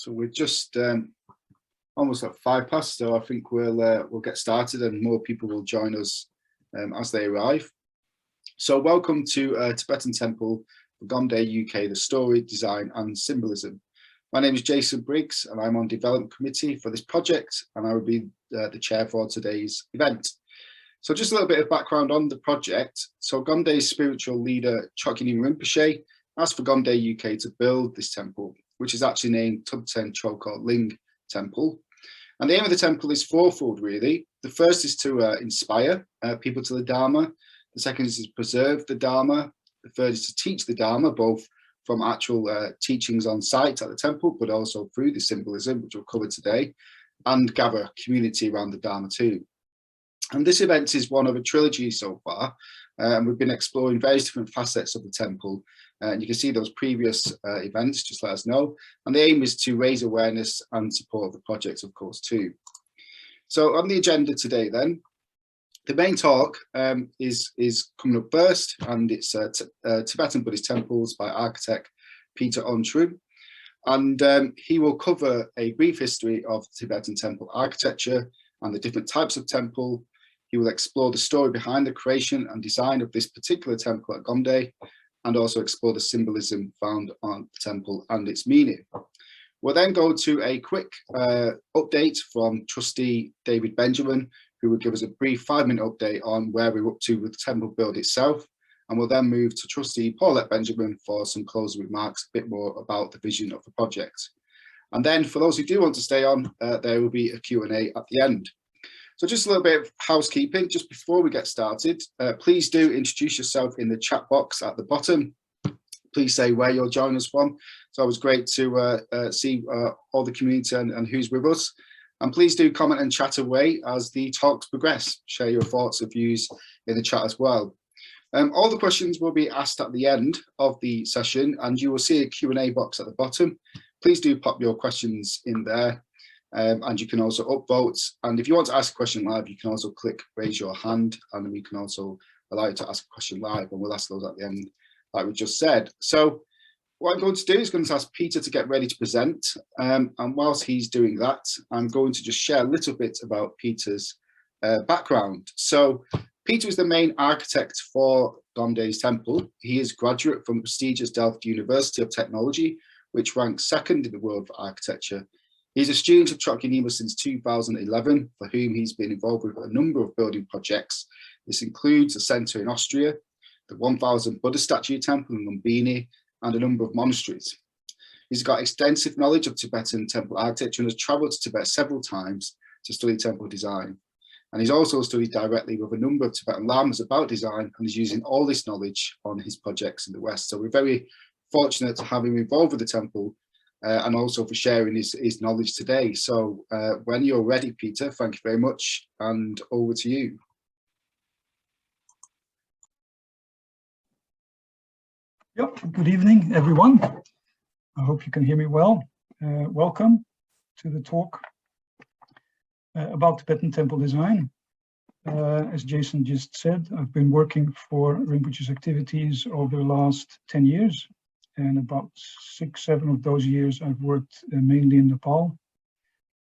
So we're just almost at 5 past, so I think we'll get started and more people will join us as they arrive. So welcome to Tibetan Temple, Gombe, UK, the story, design and symbolism. My name is Jason Briggs and I'm on development committee for this project, and I will be the chair for today's event. So just a little bit of background on the project. So Gombe's spiritual leader Chokyi Nyima Rinpoche asked for Gombe UK to build this temple, which is actually named Tubten Chokor Ling Temple. And the aim of the temple is fourfold, really. The first is to inspire people to the Dharma. The second is to preserve the Dharma. The third is to teach the Dharma, both from actual teachings on site at the temple, but also through the symbolism, which we'll cover today, and gather community around the Dharma too. And this event is one of a trilogy so far, and we've been exploring various different facets of the temple. And you can see those previous events, just let us know. And the aim is to raise awareness and support the project, of course, too. So on the agenda today then, the main talk is coming up first, and it's Tibetan Buddhist Temples by architect Peter Ontrue. And he will cover a brief history of Tibetan temple architecture and the different types of temple. He will explore the story behind the creation and design of this particular temple at Gombe, and also explore the symbolism found on the temple and its meaning. We'll then go to a quick update from Trustee David Benjamin, who will give us a brief 5-minute update on where we're up to with the temple build itself. And we'll then move to Trustee Paulette Benjamin for some closing remarks, a bit more about the vision of the project. And then for those who do want to stay on, there will be a Q&A at the end. So just a little bit of housekeeping just before we get started. Please do introduce yourself in the chat box at the bottom. Please say where you're joining us from. It's always great to see all the community and who's with us. And please do comment and chat away as the talks progress. Share your thoughts and views in the chat as well. All the questions will be asked at the end of the session, and you will see a Q&A box at the bottom. Please do pop your questions in there. And you can also upvote, and if you want to ask a question live, you can also click raise your hand, and then we can also allow you to ask a question live, and we'll ask those at the end, like we just said. So what I'm going to do is going to ask Peter to get ready to present, and whilst he's doing that, I'm going to just share a little bit about Peter's background. So Peter is the main architect for Gombe's temple. He is graduate from the prestigious Delft University of Technology, which ranks second in the world for architecture. He's a student of Chokyi Nyima since 2011, for whom he's been involved with a number of building projects. This includes a centre in Austria, the 1000 Buddha statue temple in Lumbini, and a number of monasteries. He's got extensive knowledge of Tibetan temple architecture and has travelled to Tibet several times to study temple design. And he's also studied directly with a number of Tibetan lamas about design, and is using all this knowledge on his projects in the West. So we're very fortunate to have him involved with the temple, and also for sharing his knowledge today. So when you're ready, Peter, thank you very much, and over to you. Yep, good evening, everyone. I hope you can hear me well. Welcome to the talk about Tibetan temple design. As Jason just said, I've been working for Rinpoche's activities over the last 10 years. And about 6-7 of those years, I've worked mainly in Nepal.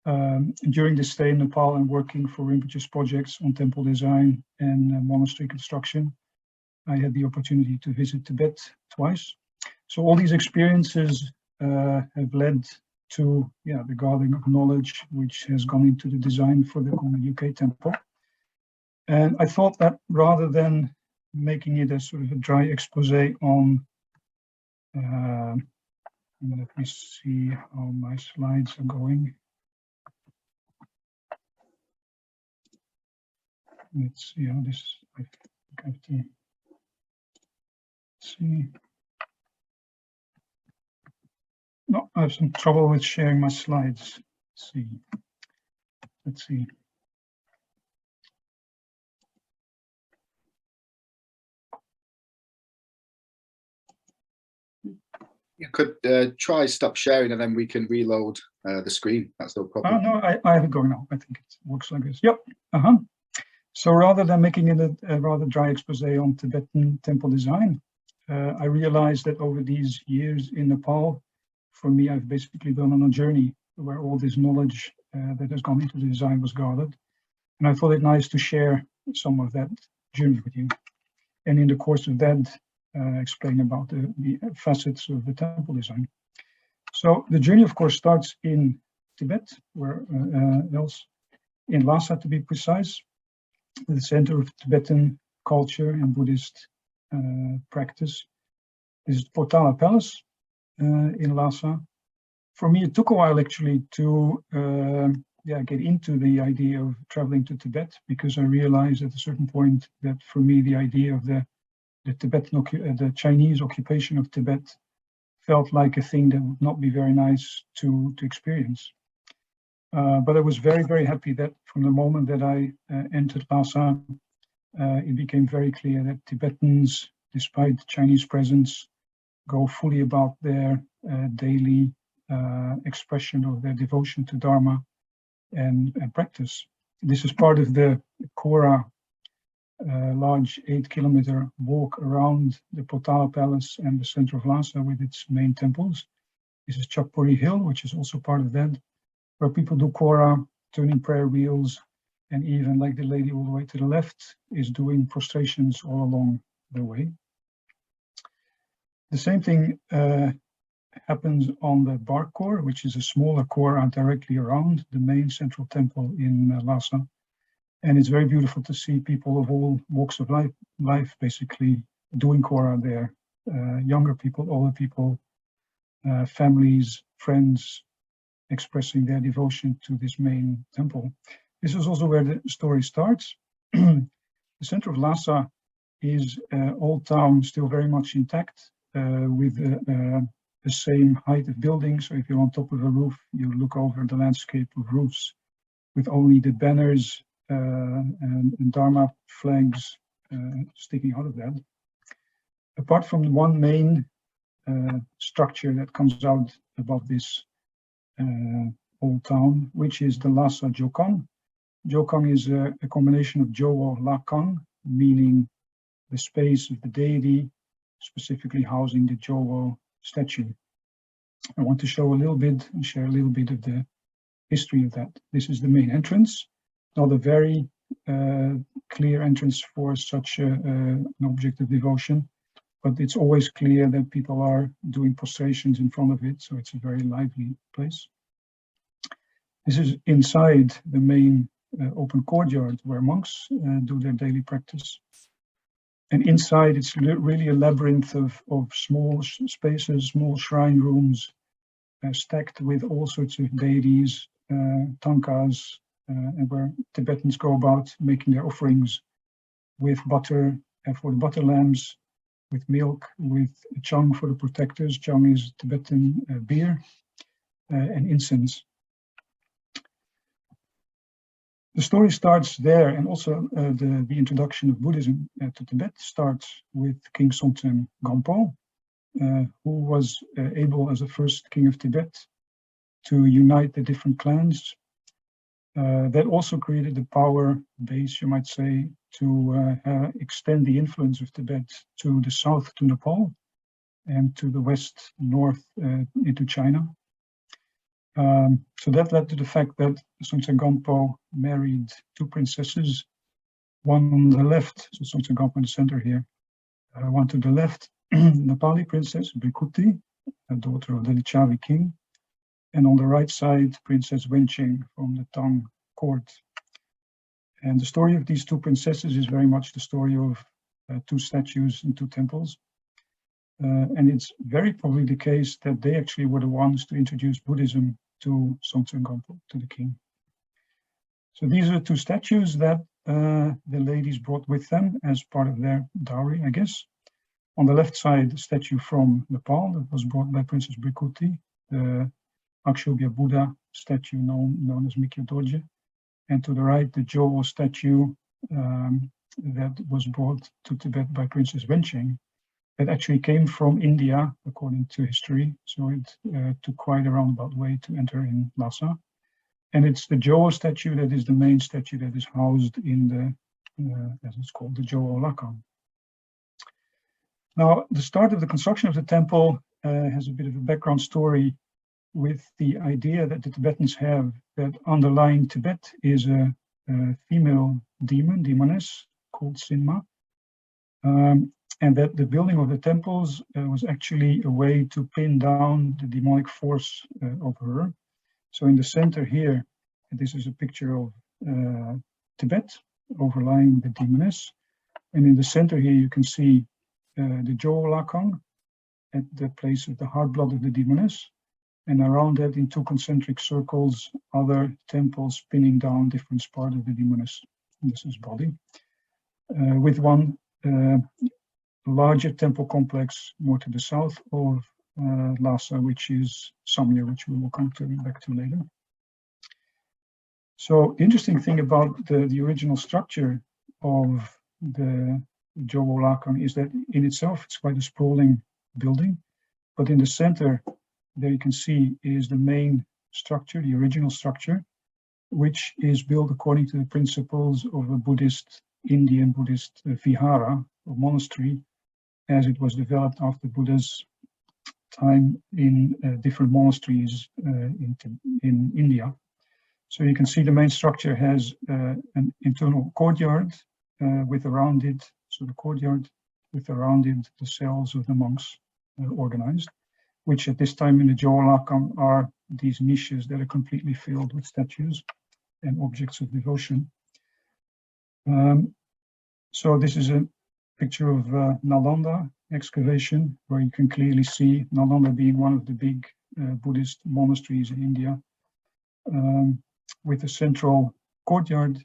During this stay in Nepal, I'm working for Rinpoche's projects on temple design and monastery construction. I had the opportunity to visit Tibet twice. So all these experiences have led to the gathering of knowledge, which has gone into the design for the UK temple. And I thought that rather than making it a sort of a dry expose on let me see how my slides are going. Let's see how this, I have to see. No, I have some trouble with sharing my slides. Let's see. You could try stop sharing and then we can reload the screen. That's no problem. No, I have it going now. I think it works like this. Yep. So rather than making it a rather dry expose on Tibetan temple design, I realized that over these years in Nepal, for me, I've basically been on a journey where all this knowledge that has gone into the design was gathered. And I thought it nice to share some of that journey with you. And in the course of that, explain about the facets of the temple design. So the journey, of course, starts in Tibet, where else in Lhasa, to be precise, the center of Tibetan culture and Buddhist practice. This is Potala Palace in Lhasa. For me, it took a while actually to get into the idea of traveling to Tibet, because I realized at a certain point that for me the idea of the Chinese occupation of Tibet felt like a thing that would not be very nice to experience. But I was very, very happy that from the moment that I entered Lhasa, it became very clear that Tibetans, despite the Chinese presence, go fully about their daily expression of their devotion to Dharma and practice. This is part of the Kora large 8-kilometer walk around the Potala Palace and the center of Lhasa with its main temples. This is Chakpuri Hill, which is also part of that, where people do Kora, turning prayer wheels, and even like the lady all the way to the left is doing prostrations all along the way. The same thing happens on the Bark Core, which is a smaller Kora directly around the main central temple in Lhasa. And it's very beautiful to see people of all walks of life basically doing Kora there. Younger people, older people, families, friends, expressing their devotion to this main temple. This is also where the story starts. The center of Lhasa is an old town, still very much intact, with the same height of buildings. So if you're on top of a roof, you look over the landscape of roofs with only the banners and Dharma flags sticking out of that. Apart from one main structure that comes out above this old town, which is the Lhasa Jokang. Jokang is a combination of Jowo Lakang, meaning the space of the deity, specifically housing the Jowo statue. I want to show a little bit and share a little bit of the history of that. This is the main entrance, not a very clear entrance for such an object of devotion, but it's always clear that people are doing prostrations in front of it, so it's a very lively place. This is inside the main open courtyard where monks do their daily practice. And inside, it's really a labyrinth of small spaces, small shrine rooms, stacked with all sorts of deities, tankas, and where Tibetans go about making their offerings with butter for the butter lamps, with milk, with chang for the protectors. Chang is Tibetan beer, and incense. The story starts there, and also the introduction of Buddhism to Tibet starts with King Songtsen Gampo, who was able, as the first king of Tibet, to unite the different clans. That also created the power base, you might say, to extend the influence of Tibet to the south, to Nepal, and to the west, north, into China. So that led to the fact that Songtsen Gampo married two princesses, one on the left, so Songtsen Gampo in the center here, one to the left, Nepali princess Brikuti, a daughter of the Lichavi king, and on the right side, Princess Wencheng from the Tang court. And the story of these two princesses is very much the story of two statues and two temples. And it's very probably the case that they actually were the ones to introduce Buddhism to Songtsen Gampo, to the king. So these are two statues that the ladies brought with them as part of their dowry, I guess. On the left side, the statue from Nepal that was brought by Princess Brikuti, the Akshobhya Buddha statue known as Mikyo Dorje. And to the right, the Jowo statue that was brought to Tibet by Princess Wencheng. That actually came from India, according to history. So it took quite a roundabout way to enter in Lhasa. And it's the Jowo statue that is the main statue that is housed in the, as it's called, the Jowo Lakang. Now, the start of the construction of the temple has a bit of a background story with the idea that the Tibetans have that underlying Tibet is a female demon, demoness, called Sinma, and that the building of the temples was actually a way to pin down the demonic force of her. So in the center here, this is a picture of Tibet overlying the demoness. And in the center here, you can see the Jowo Lakang at the place of the heart blood of the demoness. And around that, in two concentric circles, other temples pinning down different parts of the demoness. And this is body. With one larger temple complex more to the south of Lhasa, which is Samye, which we will come back to later. So the interesting thing about the original structure of the Jowo Lakang is that in itself it's quite a sprawling building, but in the center there you can see is the main structure, the original structure, which is built according to the principles of a Buddhist, Indian Buddhist vihara or monastery, as it was developed after Buddha's time in different monasteries in India. So you can see the main structure has an internal courtyard with around it, so the courtyard with around it the cells of the monks organized, which at this time in the Jowo Lakang are these niches that are completely filled with statues and objects of devotion. So this is a picture of Nalanda excavation, where you can clearly see Nalanda being one of the big Buddhist monasteries in India, with a central courtyard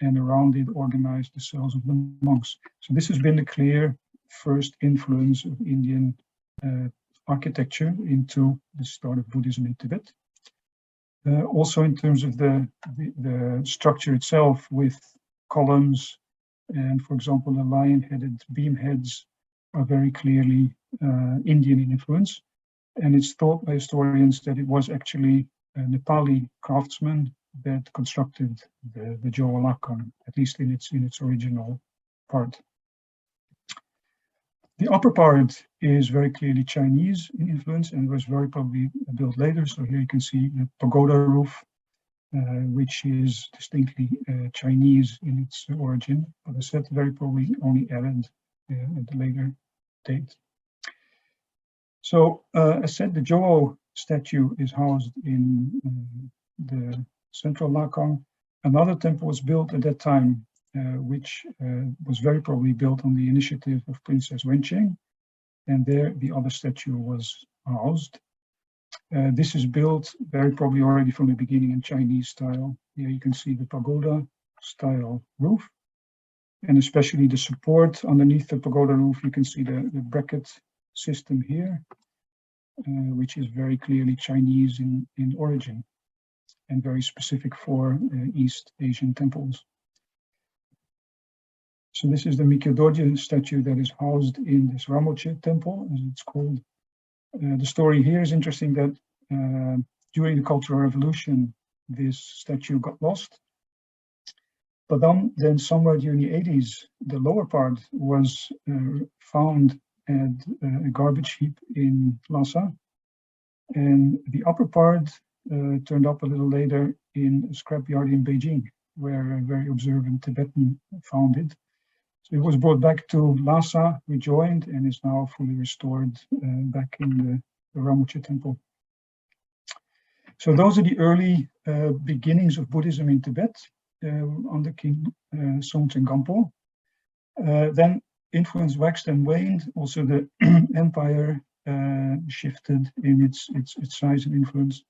and around it organized the cells of the monks. So this has been the clear first influence of Indian architecture into the start of Buddhism in Tibet. Also in terms of the structure itself, with columns and, for example, the lion-headed beam heads are very clearly Indian in influence. And it's thought by historians that it was actually a Nepali craftsman that constructed the Jowo Lakang, at least in its original part. The upper part is very clearly Chinese in influence and was very probably built later. So here you can see the pagoda roof, which is distinctly Chinese in its origin, but as I said, very probably only added at a later date. So as I said, the Jowo statue is housed in the central Lakang. Another temple was built at that time, which was very probably built on the initiative of Princess Wencheng, and there the other statue was housed. This is built very probably already from the beginning in Chinese style. Here you can see the pagoda style roof, and especially the support underneath the pagoda roof. You can see the bracket system here, which is very clearly Chinese in origin and very specific for East Asian temples. So this is the Mikyo Dorje statue that is housed in this Ramoche temple, as it's called. The story here is interesting that during the Cultural Revolution, this statue got lost. But then somewhere during the 80s, the lower part was found at a garbage heap in Lhasa. And the upper part turned up a little later in a scrapyard in Beijing, where a very observant Tibetan found it. So it was brought back to Lhasa, rejoined, and is now fully restored back in the Ramoche temple. So those are the early beginnings of Buddhism in Tibet under King Songtsen Gampo. Then influence waxed and waned. Also the empire shifted in its size and influence.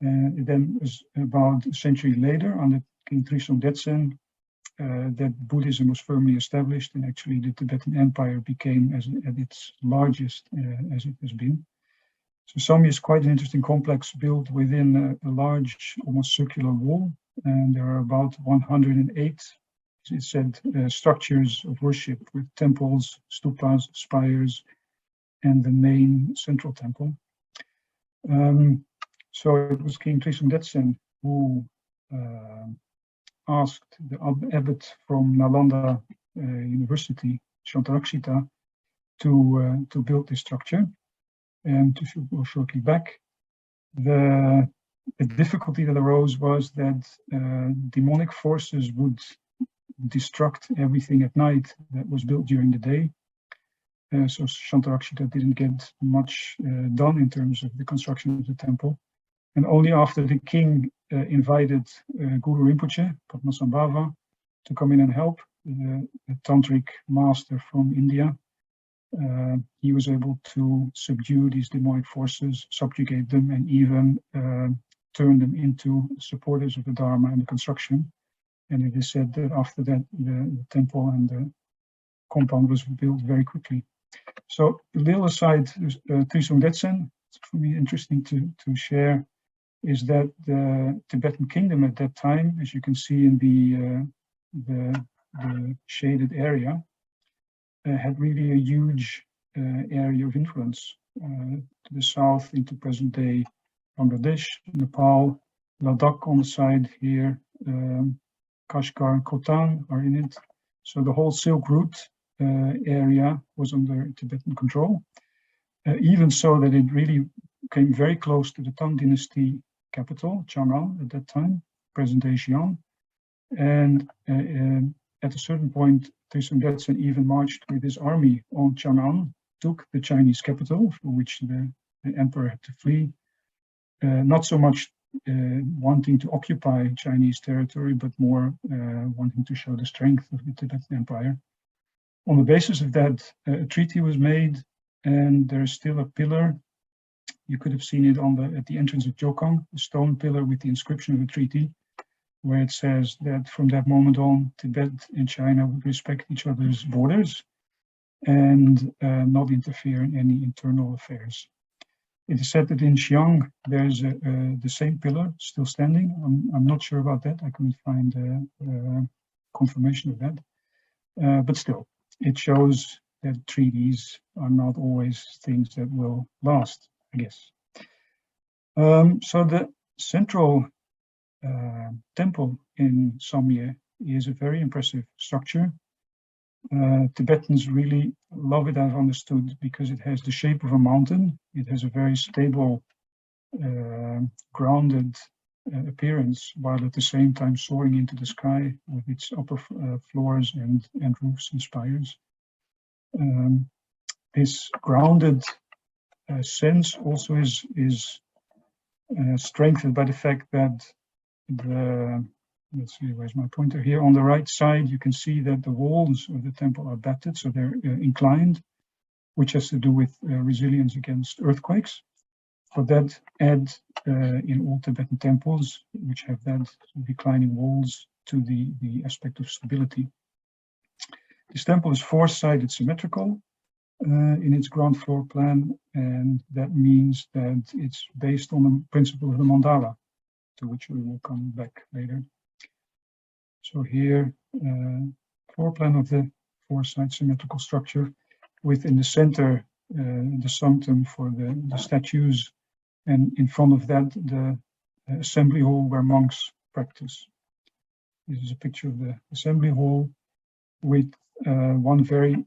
It then was about a century later under King Trisong Detsen that Buddhism was firmly established, and actually the Tibetan Empire became at its largest as it has been. So Samye is quite an interesting complex built within a large, almost circular wall, and there are about 108, as it said, structures of worship with temples, stupas, spires, and the main central temple. So it was King Trisong Detsen who asked the abbot from Nalanda University, Shantarakshita, to build this structure. And to go shortly back, The difficulty that arose was that demonic forces would destruct everything at night that was built during the day. So Shantarakshita didn't get much done in terms of the construction of the temple. And only after the king invited Guru Rinpoche, Padmasambhava, to come in and help, the tantric master from India, he was able to subdue these demonic forces, subjugate them, and even turn them into supporters of the Dharma and the construction. And it is said that after that, the temple and the compound was built very quickly. So a little aside, Trisong Detsen, it's for me interesting to share, is that the Tibetan kingdom at that time, as you can see in the shaded area, had really a huge area of influence to the south into present-day Bangladesh, Nepal, Ladakh on the side here, Kashgar and Khotan are in it. So the whole Silk Route area was under Tibetan control, even so that it really came very close to the Tang dynasty capital, Chang'an at that time, present-day Xi'an. And at a certain point, Trisong Detsen even marched with his army on Chang'an, took the Chinese capital, for which the emperor had to flee, not so much wanting to occupy Chinese territory, but more wanting to show the strength of the Tibetan Empire. On the basis of that, a treaty was made, and there's still a pillar. You could have seen it at the entrance of Jokang, a stone pillar with the inscription of the treaty, where it says that from that moment on, Tibet and China would respect each other's borders and not interfere in any internal affairs. It is said that in Xi'an, there's the same pillar still standing. I'm not sure about that. I couldn't find confirmation of that. But still, it shows that treaties are not always things that will last, I guess. So the central temple in Samye is a very impressive structure. Tibetans really love it, I've understood, because it has the shape of a mountain. It has a very stable, grounded appearance, while at the same time soaring into the sky with its upper floors and roofs and spires. This grounded sense also is strengthened by the fact that let's see, where's my pointer here? On the right side, you can see that the walls of the temple are batted, so they're inclined, which has to do with resilience against earthquakes. For that, add in all Tibetan temples, which have that declining walls, to the aspect of stability. This temple is four-sided symmetrical in its ground floor plan, and that means that it's based on the principle of the mandala, to which we will come back later. So here, floor plan of the four-side symmetrical structure, within the center, the sanctum for the statues, and in front of that, the assembly hall where monks practice. This is a picture of the assembly hall with one very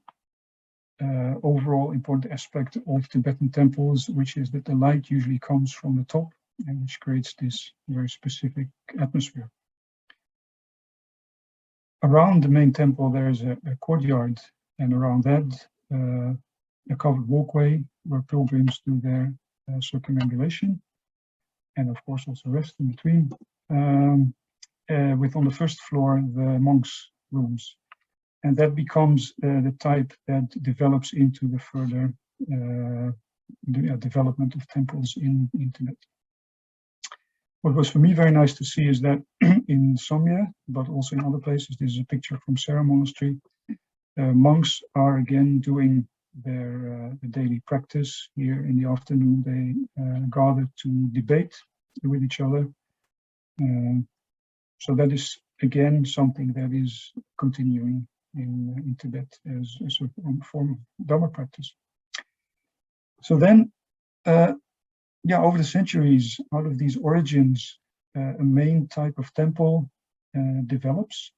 overall important aspect of Tibetan temples, which is that the light usually comes from the top, and which creates this very specific atmosphere. Around the main temple, there is a courtyard, and around that, a covered walkway where pilgrims do their circumambulation, and of course also rest in between. With on the first floor, the monks' rooms. And that becomes the type that develops into the further development of temples in Tibet. What was for me very nice to see is that in Samye, but also in other places, this is a picture from Sera Monastery, monks are again doing their daily practice. Here in the afternoon, they gather to debate with each other. So that is again something that is continuing in Tibet as a form of Dharma practice. So then, over the centuries, out of these origins, a main type of temple develops.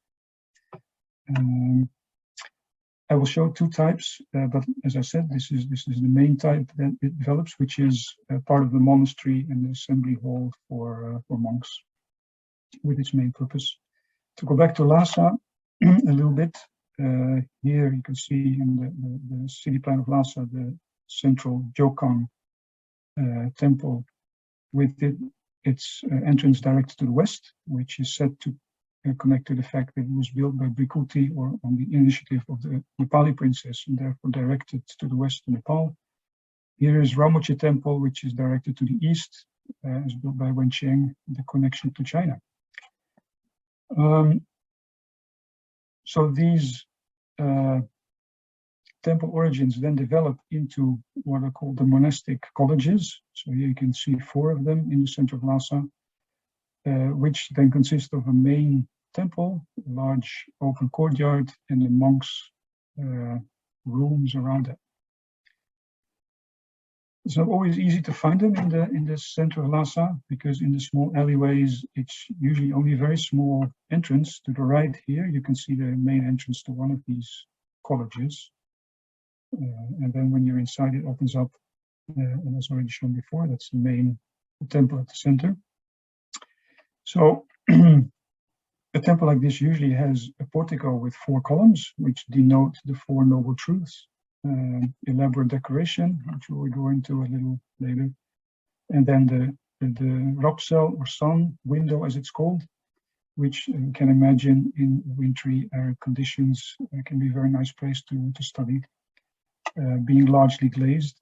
I will show two types, but as I said, this is the main type that it develops, which is part of the monastery and the assembly hall for monks, with its main purpose. To go back to Lhasa a little bit, here you can see in the city plan of Lhasa the central Jokang temple with its entrance directed to the west, which is said to connect to the fact that it was built by Brikuti, or on the initiative of the Nepali princess, and therefore directed to the west of Nepal. Here is Ramoche temple, which is directed to the east, is built by Wencheng, the connection to China. So these temple origins then develop into what are called the monastic colleges. So here you can see 4 of them in the center of Lhasa, which then consist of a main temple, a large open courtyard, and the monks' rooms around it. It's not always easy to find them in the center of Lhasa, because in the small alleyways, it's usually only a very small entrance. To the right here, you can see the main entrance to one of these colleges. And then when you're inside, it opens up, and as already shown before, that's the main temple at the center. So a temple like this usually has a portico with 4 columns, which denote the 4 noble truths. Elaborate decoration, which we'll go into a little later, and then the Rapsel or sun window, as it's called, which you can imagine in wintry arid conditions can be a very nice place to study, being largely glazed.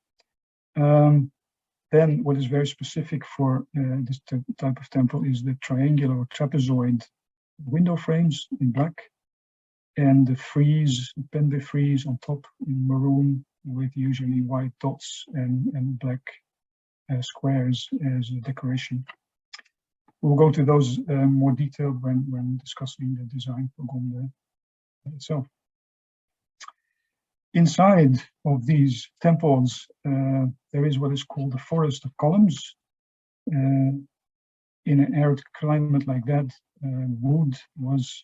Then what is very specific for this type of temple is the triangular or trapezoid window frames in black, and the frieze, penbe frieze on top in maroon, with usually white dots and black squares as a decoration. We'll go to those more detailed when discussing the design for Gombe itself. Inside of these temples, there is what is called the forest of columns. In an arid climate like that, wood was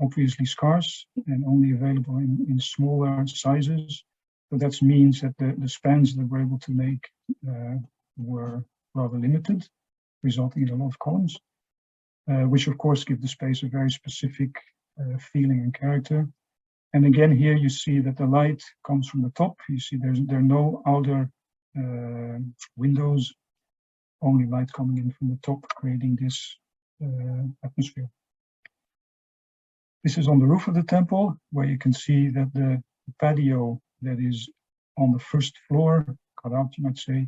obviously scarce and only available in smaller sizes. So that means that the spans that we're able to make were rather limited, resulting in a lot of columns, which of course give the space a very specific feeling and character. And again, here you see that the light comes from the top. You see there are no outer windows, only light coming in from the top, creating this atmosphere. This is on the roof of the temple, where you can see that the patio that is on the first floor, cut out, you might say,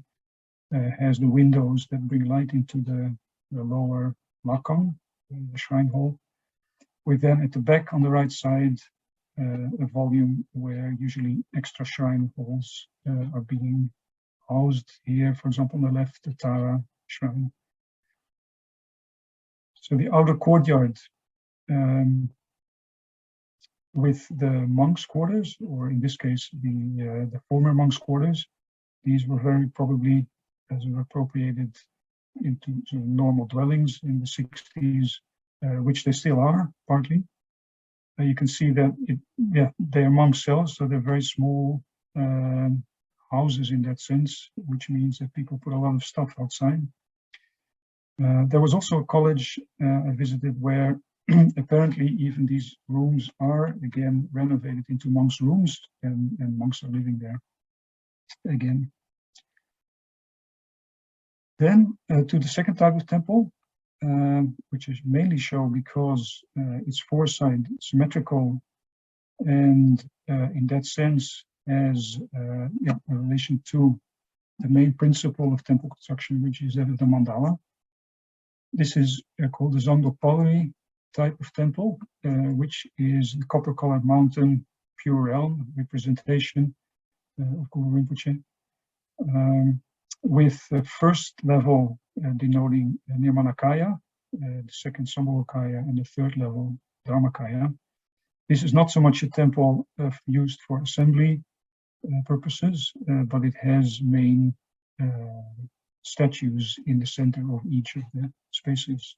has the windows that bring light into the lower lakang, the shrine hall, with then at the back on the right side, a volume where usually extra shrine halls are being housed. Here, for example, on the left, the Tara shrine. So the outer courtyard with the monks' quarters, or in this case, the former monks' quarters, these were very probably appropriated into sort of normal dwellings in the 60s, which they still are, partly. You can see that they are monk cells, so they're very small houses in that sense, which means that people put a lot of stuff outside. There was also a college I visited where apparently even these rooms are again renovated into monks' rooms, and monks are living there again. Then to the second type of temple, which is mainly shown because it's 4-side symmetrical, and in that sense has a relation to the main principle of temple construction, which is that of the mandala. This is called the Zangdo Palri type of temple, which is the copper-colored mountain pure realm representation of Guru Rinpoche, with the first level denoting Nirmanakaya, the second Sambhogakaya, and the third level Dharmakaya. This is not so much a temple used for assembly purposes, but it has main statues in the center of each of the spaces.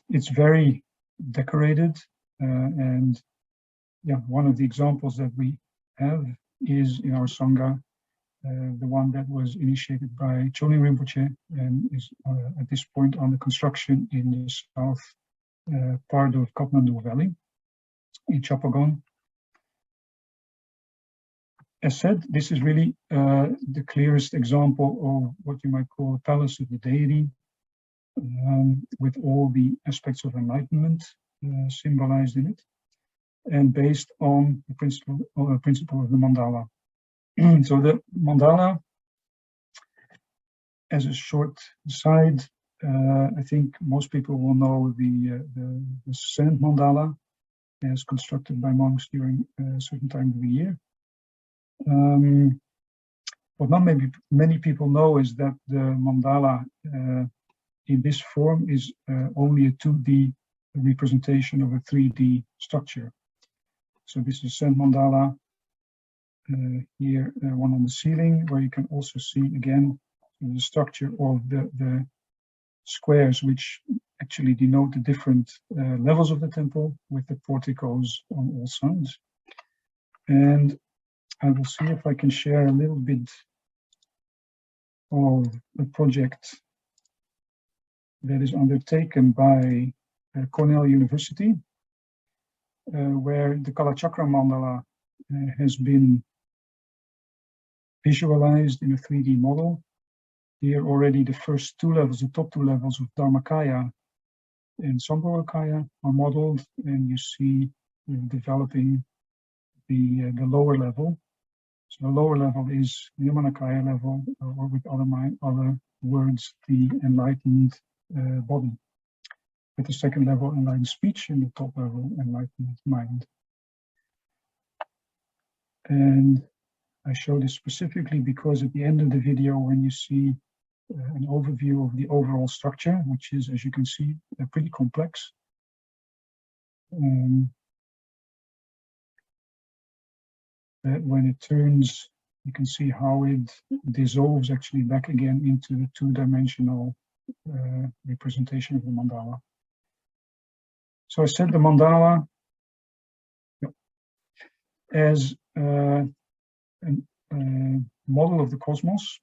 It's very decorated, and yeah, one of the examples that we have is in our Sangha, the one that was initiated by Choling Rinpoche and is at this point under construction in the south part of Kathmandu Valley in Chapagon. As said, this is really the clearest example of what you might call a palace of the deity, with all the aspects of enlightenment symbolized in it, and based on the principle of the mandala. So the mandala, as a short aside, I think most people will know the sand mandala as constructed by monks during a certain time of the year. What not many people know is that the mandala in this form is only a 2D representation of a 3D structure. So this is sand mandala. Here, one on the ceiling, where you can also see again the structure of the squares, which actually denote the different levels of the temple, with the porticos on all sides. And I will see if I can share a little bit of a project that is undertaken by Cornell University, where the Kalachakra mandala has been visualized in a 3D model. Here already the first two levels, the top two levels of Dharmakaya and Sambhogakaya are modeled, and you see developing the lower level. So the lower level is Nirmanakaya level, or with other words, the enlightened body. With the second level, enlightened speech, and the top level, enlightened mind. And I show this specifically because at the end of the video, when you see an overview of the overall structure, which is, as you can see, pretty complex. That when it turns, you can see how it dissolves actually back again into the two-dimensional representation of the mandala. So I said the mandala as a model of the cosmos,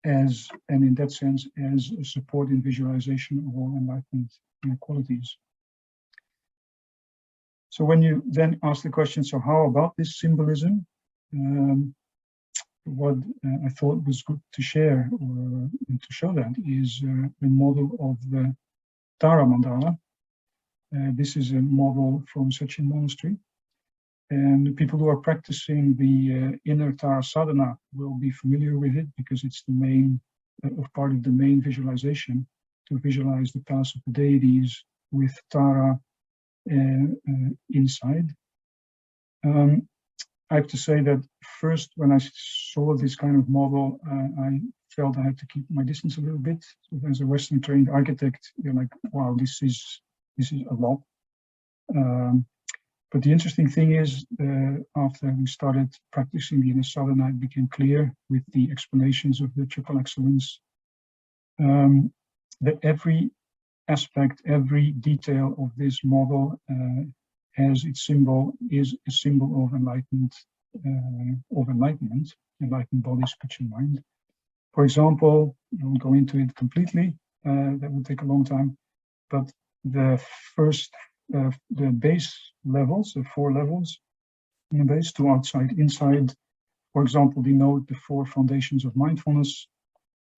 and in that sense, as a support in visualization of all enlightenment qualities. So when you then ask the question, so how about this symbolism? What I thought was good to share and to show that is a model of the Tara mandala. This is a model from Sechin Monastery. And the people who are practicing the inner Tara sadhana will be familiar with it, because it's the main, part of the main visualization, to visualize the palace of the deities with Tara inside. I have to say that first, when I saw this kind of model, I felt I had to keep my distance a little bit. So as a Western trained architect, you're like, wow, this is a lot. But the interesting thing is, after we started practicing the inner sadhana, it became clear with the explanations of the Triple Excellence that every aspect, every detail of this model has its symbol, is a symbol of enlightenment, enlightened body, speech, and mind. For example, I won't go into it completely, that would take a long time, but the first, the base levels, the 4 levels in the base, to outside, inside, for example, denote the 4 foundations of mindfulness.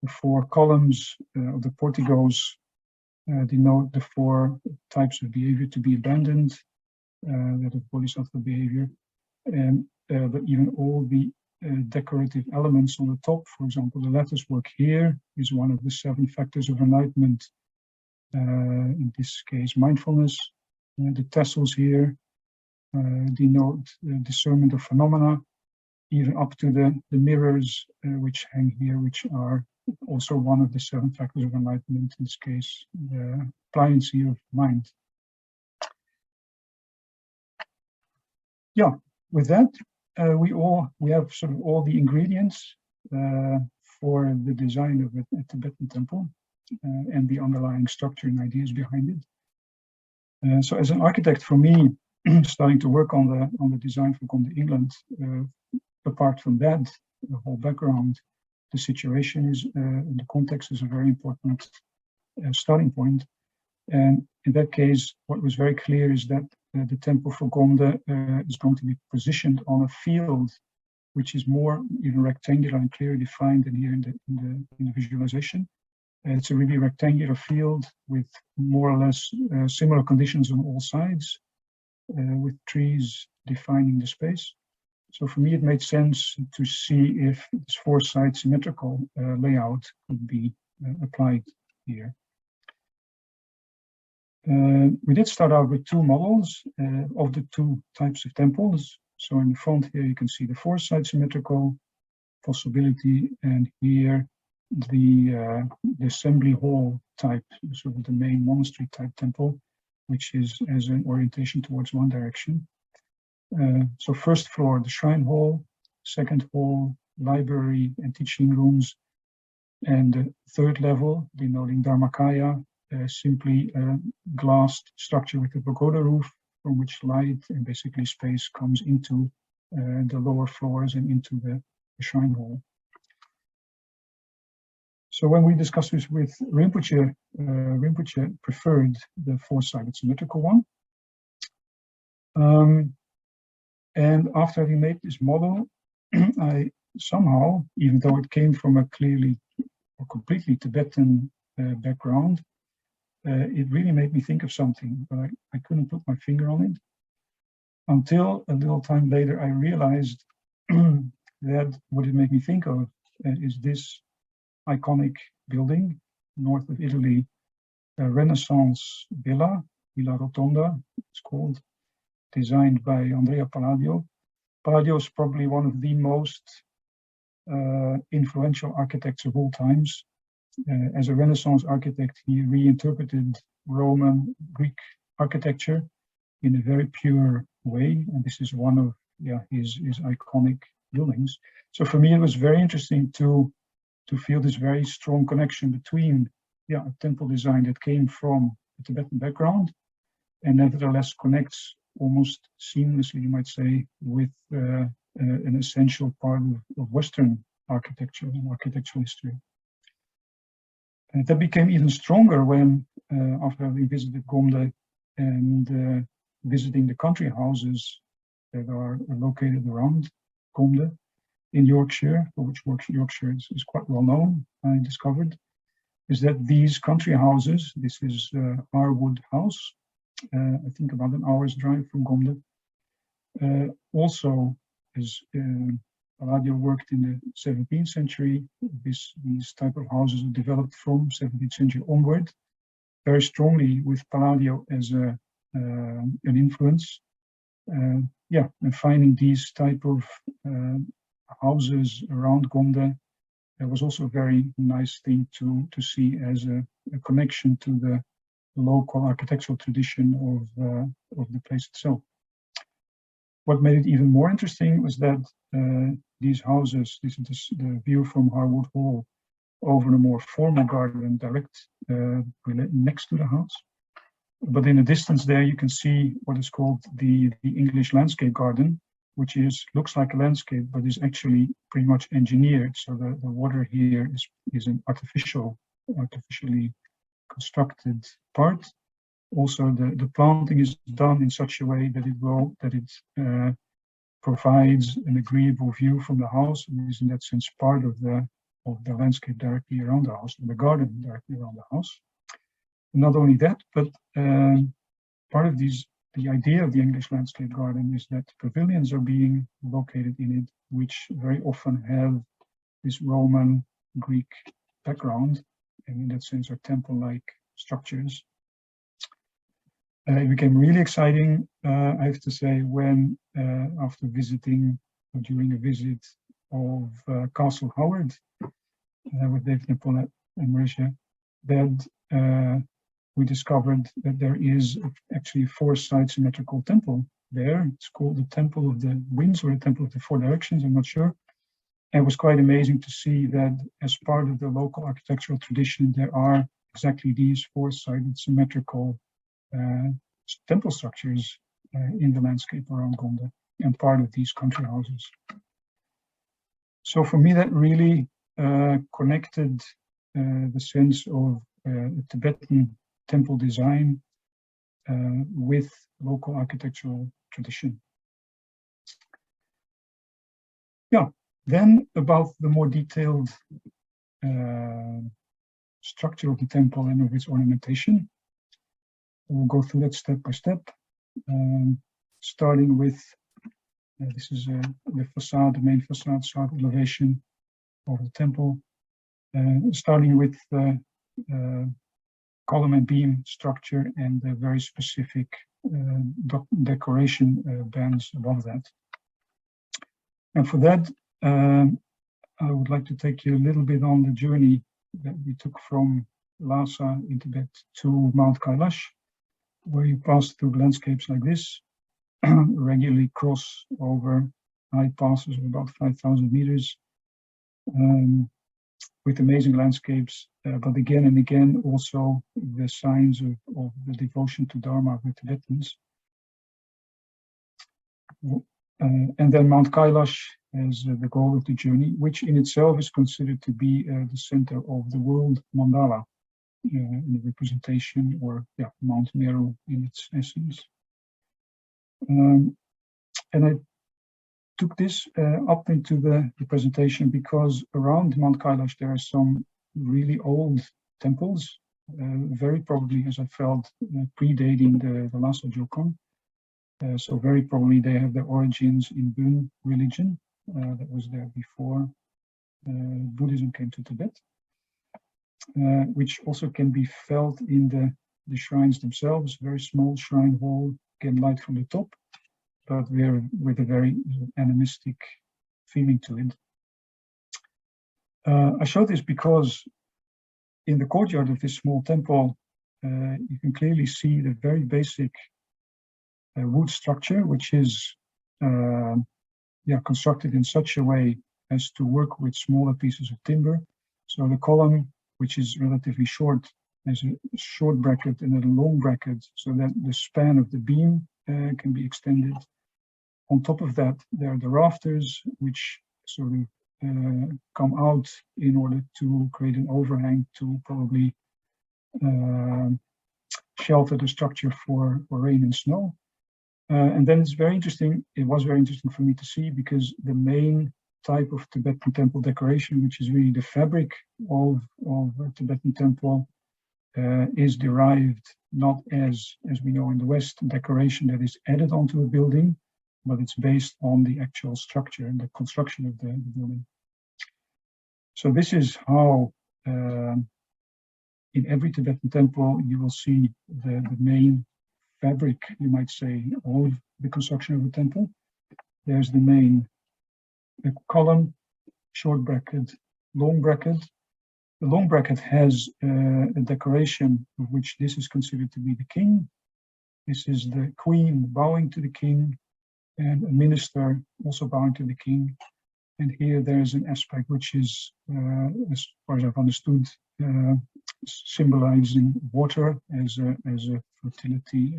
The 4 columns of the porticos denote the 4 types of behavior to be abandoned, that of bodhisattva behavior, and but even all the decorative elements on the top. For example, the lattice work here is one of the 7 factors of enlightenment, in this case mindfulness. The tassels here denote the discernment of phenomena, even up to the mirrors which hang here, which are also one of the 7 factors of enlightenment, in this case the pliancy of mind. Yeah, with that, we have sort of all the ingredients for the design of a Tibetan temple and the underlying structure and ideas behind it. So as an architect, for me, starting to work on the design for Gombe, England, apart from that, the whole background, the situation is, the context is a very important starting point. And in that case, what was very clear is that the temple for Gombe is going to be positioned on a field which is more rectangular and clearly defined than here in the visualization. It's a really rectangular field with more or less similar conditions on all sides, with trees defining the space. So for me, it made sense to see if this four-side symmetrical layout could be applied here. We did start out with two models of the two types of temples. So in the front here, you can see the four-side symmetrical possibility, and here the assembly hall type, sort of the main monastery type temple, which is as an orientation towards one direction. So first floor, the shrine hall, second hall, library and teaching rooms, and the third level, denoting Dharmakaya, simply a glassed structure with a pagoda roof from which light and basically space comes into the lower floors and into the shrine hall. So when we discussed this with Rinpoche, Rinpoche preferred the four-sided symmetrical one. And after having made this model, I somehow, even though it came from a clearly or completely Tibetan background, it really made me think of something, but I couldn't put my finger on it until a little time later I realized that what it made me think of is this iconic building north of Italy, a Renaissance Villa Rotonda, it's called, designed by Andrea Palladio. Palladio is probably one of the most influential architects of all times. As a Renaissance architect, he reinterpreted Roman Greek architecture in a very pure way, and this is one of his iconic buildings. So for me, it was very interesting to feel this very strong connection between a temple design that came from a Tibetan background and nevertheless connects almost seamlessly, you might say, with an essential part of Western architecture and architectural history. And that became even stronger when, after having visited Gombe and visiting the country houses that are located around Gombe in Yorkshire, for which Yorkshire is quite well known, I discovered, is that these country houses, this is Harwood House, I think about an hour's drive from Gombe, also as Palladio worked in the 17th century. These type of houses are developed from 17th century onward, very strongly with Palladio as an influence. And finding these type of houses around Gombe, it was also a very nice thing to see as a connection to the local architectural tradition of the place itself. What made it even more interesting was that these houses, this is the view from Harwood Hall over a more formal garden direct next to the house. But in the distance there, you can see what is called the English landscape garden, which looks like a landscape, but is actually pretty much engineered. So the water here is an artificially constructed part. Also, the planting is done in such a way that it provides an agreeable view from the house, and is in that sense part of the landscape directly around the house, or the garden directly around the house. And not only that, but part of the idea of the English landscape garden is that pavilions are being located in it, which very often have this Roman Greek background, and in that sense are temple-like structures. It became really exciting, I have to say, when after visiting, or during a visit of Castle Howard with David Napolet and Marisha, that we discovered that there is actually a four-side symmetrical temple there. It's called the Temple of the Winds, or the Temple of the Four Directions, I'm not sure. And it was quite amazing to see that as part of the local architectural tradition, there are exactly these four-sided symmetrical temple structures in the landscape around Gonda and part of these country houses. So for me, that really connected the sense of Tibetan temple design with local architectural tradition. Yeah, then about the more detailed structure of the temple and of its ornamentation. We'll go through that step by step, starting with this is the facade, the main facade, south elevation of the temple, starting with the column and beam structure and the very specific decoration bands above that. And for that, I would like to take you a little bit on the journey that we took from Lhasa in Tibet to Mount Kailash, where you pass through landscapes like this, regularly cross over high passes of about 5,000 meters, with amazing landscapes, but again and again also the signs of the devotion to Dharma of the Tibetans. And then Mount Kailash as the goal of the journey, which in itself is considered to be the center of the world mandala, in the representation, or Mount Meru in its essence. And I took this up into the presentation because around Mount Kailash there are some really old temples, very probably, as I felt, predating the Lhasa Jokon. So very probably they have their origins in Bön religion that was there before Buddhism came to Tibet, which also can be felt in the shrines themselves. Very small shrine hall, again light from the top, but with a very animistic feeling to it. I show this because in the courtyard of this small temple, you can clearly see the very basic wood structure, which is constructed in such a way as to work with smaller pieces of timber. So the column, which is relatively short, has a short bracket and a long bracket, so that the span of the beam can be extended. On top of that, there are the rafters, which sort of come out in order to create an overhang to probably shelter the structure for rain and snow. And then it was very interesting for me to see, because the main type of Tibetan temple decoration, which is really the fabric of a Tibetan temple, is derived not as we know in the West, decoration that is added onto a building, but it's based on the actual structure and the construction of the building. So this is how in every Tibetan temple you will see the main fabric, you might say, of the construction of the temple. There's the column, short bracket, long bracket. The long bracket has a decoration of which this is considered to be the king. This is the queen bowing to the king, and a minister also bowing to the king. And here there is an aspect which is, as far as I've understood, symbolizing water as a fertility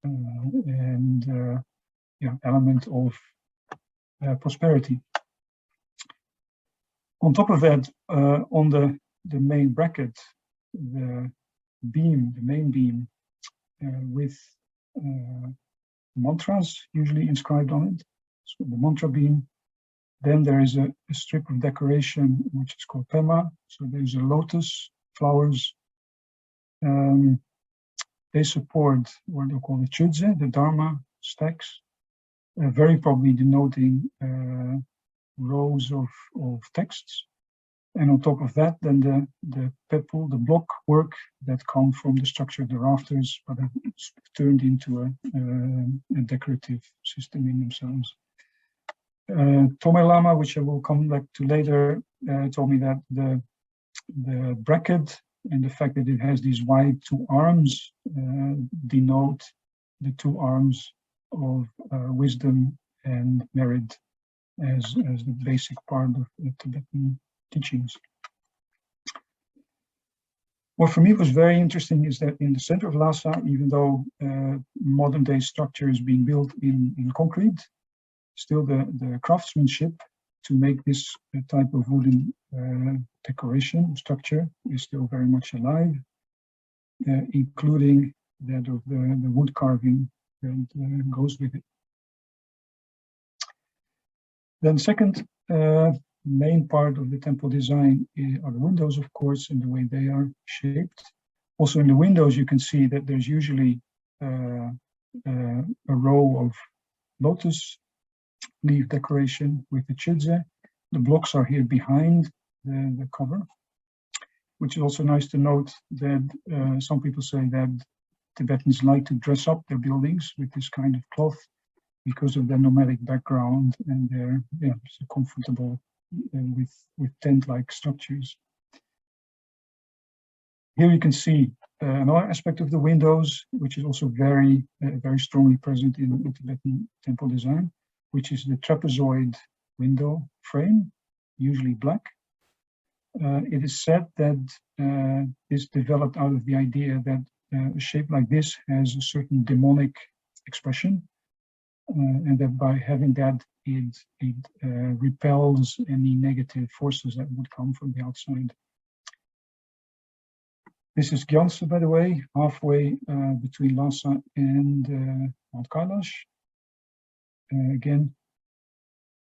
and element of prosperity. On top of that, on the main bracket, the main beam with mantras usually inscribed on it, so the mantra beam. Then there is a strip of decoration which is called pema. So there's a lotus flowers. They support what they call the chudze, the Dharma stacks, very probably denoting rows of texts. And on top of that, then the pepul, the block work that come from the structure of the rafters, but are turned into a decorative system in themselves. Tomé Lama, which I will come back to later, told me that the bracket and the fact that it has these wide two arms denote the two arms of wisdom and merit as the basic part of the Tibetan teachings. What for me was very interesting is that in the center of Lhasa, even though modern day structure is being built in concrete, still the craftsmanship to make this type of wooden decoration structure is still very much alive, including that of the wood carving that goes with it. Then second main part of the temple design are the windows, of course, and the way they are shaped. Also in the windows, you can see that there's usually a row of lotus leaf decoration with the chidze. The blocks are here behind the cover, which is also nice to note that some people say that Tibetans like to dress up their buildings with this kind of cloth because of their nomadic background, and they're so comfortable with tent-like structures. Here you can see another aspect of the windows, which is also very strongly present in Tibetan temple design, which is the trapezoid window frame, usually black. It is said that this developed out of the idea that a shape like this has a certain demonic expression, and that by having that, it repels any negative forces that would come from the outside. This is Gyaltse, by the way, halfway between Lhasa and Mount Kailash. Again,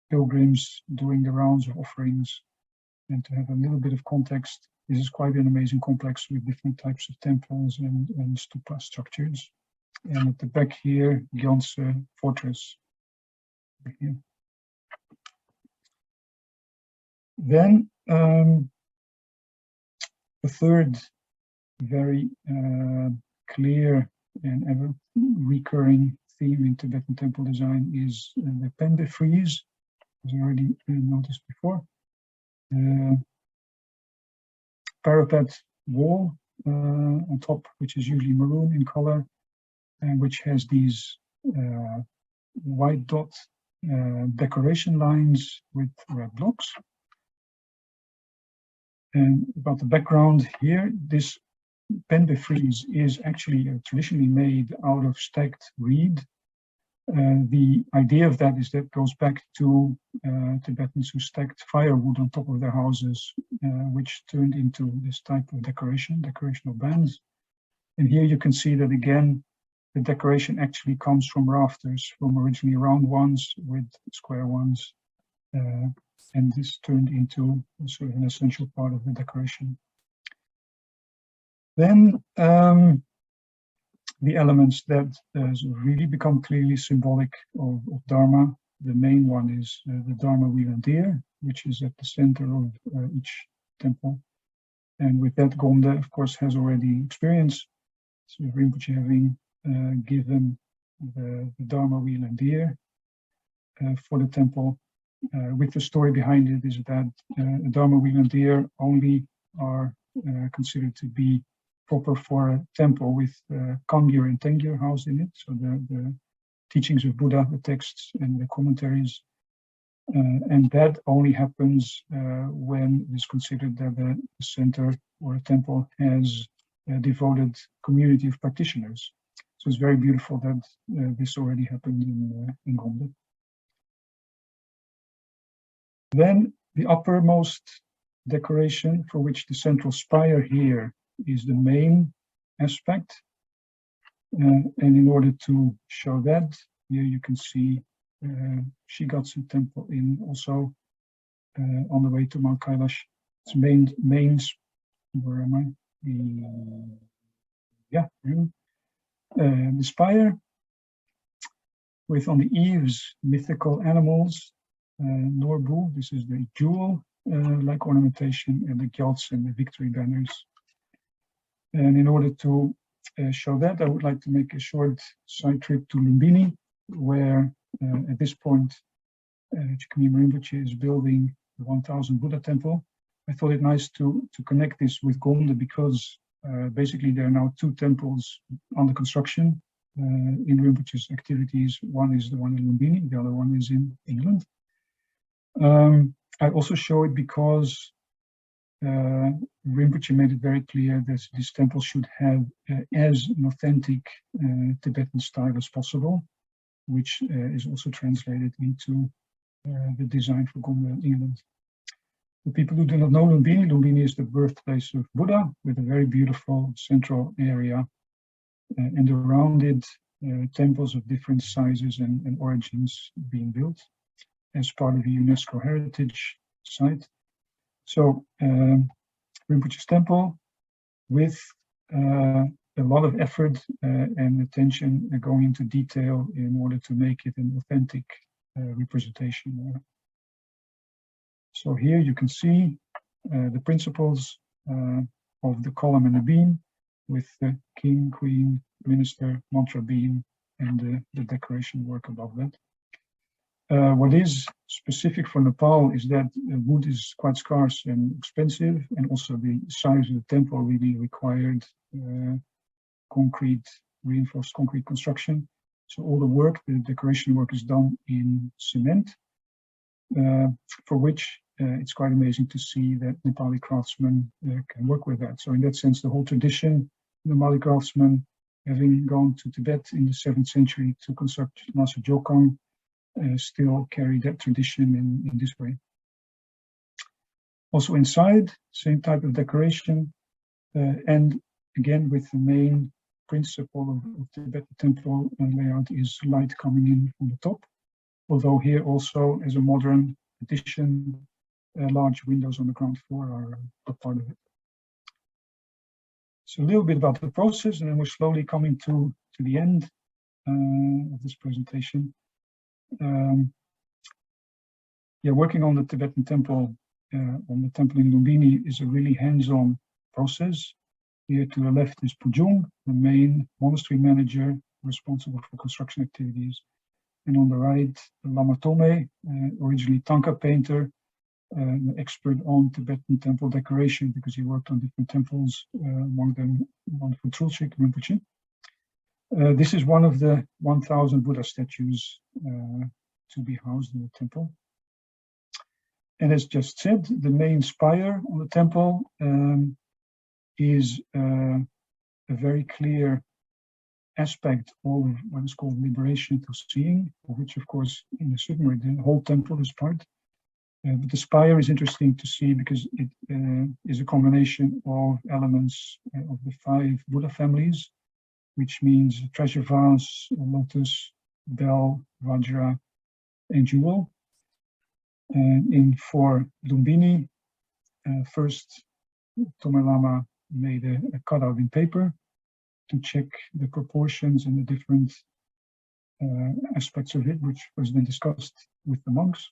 pilgrims doing the rounds of offerings. And to have a little bit of context, this is quite an amazing complex with different types of temples and stupa structures. And at the back here, Gyaltse fortress. Here. Then the third very clear and ever recurring theme in Tibetan temple design is the pende frieze, as already noticed before. Parapet wall on top, which is usually maroon in color, and which has these white dot decoration lines with red blocks. And about the background here, this pende frieze is actually traditionally made out of stacked reed. The idea of that is that goes back to Tibetans who stacked firewood on top of their houses, which turned into this type of decorational bands. And here you can see that again, the decoration actually comes from rafters, from originally round ones with square ones, and this turned into sort of an essential part of the decoration. Then the elements that really become clearly symbolic of Dharma. The main one is the Dharma wheel and deer, which is at the center of each temple. And with that, Gonde, of course, has already experienced. So Rinpoche having given the Dharma wheel and deer for the temple. With the story behind it is that Dharma wheel and deer only are considered to be proper for a temple with Kangyur and Tengyur housed in it. So the teachings of Buddha, the texts and the commentaries. And that only happens when it is considered that the center or a temple has a devoted community of practitioners. So it's very beautiful that this already happened in Gonde. Then the uppermost decoration, for which the central spire here is the main aspect. And in order to show that, here you can see Shigatsu temple in also on the way to Mount Kailash. Its main where am I? The spire with on the eaves mythical animals, Norbu, this is the jewel like ornamentation, and the Gyaltse and the victory banners. And in order to show that, I would like to make a short side trip to Lumbini, where at this point Chikanyam Rinpoche is building the 1000 Buddha temple. I thought it nice to connect this with Gonde because basically there are now two temples under construction in Rinpoche's activities. One is the one in Lumbini, the other one is in England. I also show it because Rinpoche made it very clear that this temple should have as an authentic Tibetan style as possible, which is also translated into the design for Gondar, England. For people who do not know Lumbini, Lumbini is the birthplace of Buddha, with a very beautiful central area, and around it, temples of different sizes and origins being built as part of a UNESCO heritage site. So Rinpoche's temple, with a lot of effort and attention going into detail in order to make it an authentic representation. So here you can see the principles of the column and the beam, with the king, queen, minister, mantra beam, and the decoration work above that. What is specific for Nepal is that wood is quite scarce and expensive, and also the size of the temple really required reinforced concrete construction. So all the work, the decoration work, is done in cement, for which it's quite amazing to see that Nepali craftsmen can work with that. So in that sense, the whole tradition, Nepali craftsmen, having gone to Tibet in the 7th century to construct Lhasa Jokang, still carry that tradition in this way. Also inside, same type of decoration, and again with the main principle of Tibetan temple layout is light coming in from the top, although here also, as a modern addition, large windows on the ground floor are a part of it. So a little bit about the process, and then we're slowly coming to the end of this presentation. Working on the Tibetan temple, on the temple in Lumbini, is a really hands-on process. Here to the left is Pujung, the main monastery manager responsible for construction activities. And on the right, Lama Tome, originally Tanka painter, an expert on Tibetan temple decoration because he worked on different temples, among them one for Trulchik Rinpoche. This is one of the 1,000 Buddha statues to be housed in the temple. And as just said, the main spire on the temple is a very clear aspect of what is called liberation through seeing, of which, of course, in a certain way, the whole temple is part. But the spire is interesting to see because it is a combination of elements of the 5 Buddha families, which means treasure vase, lotus, bell, vajra, and jewel. And for Lumbini, first Tome Lama made a cutout in paper to check the proportions and the different aspects of it, which was then discussed with the monks.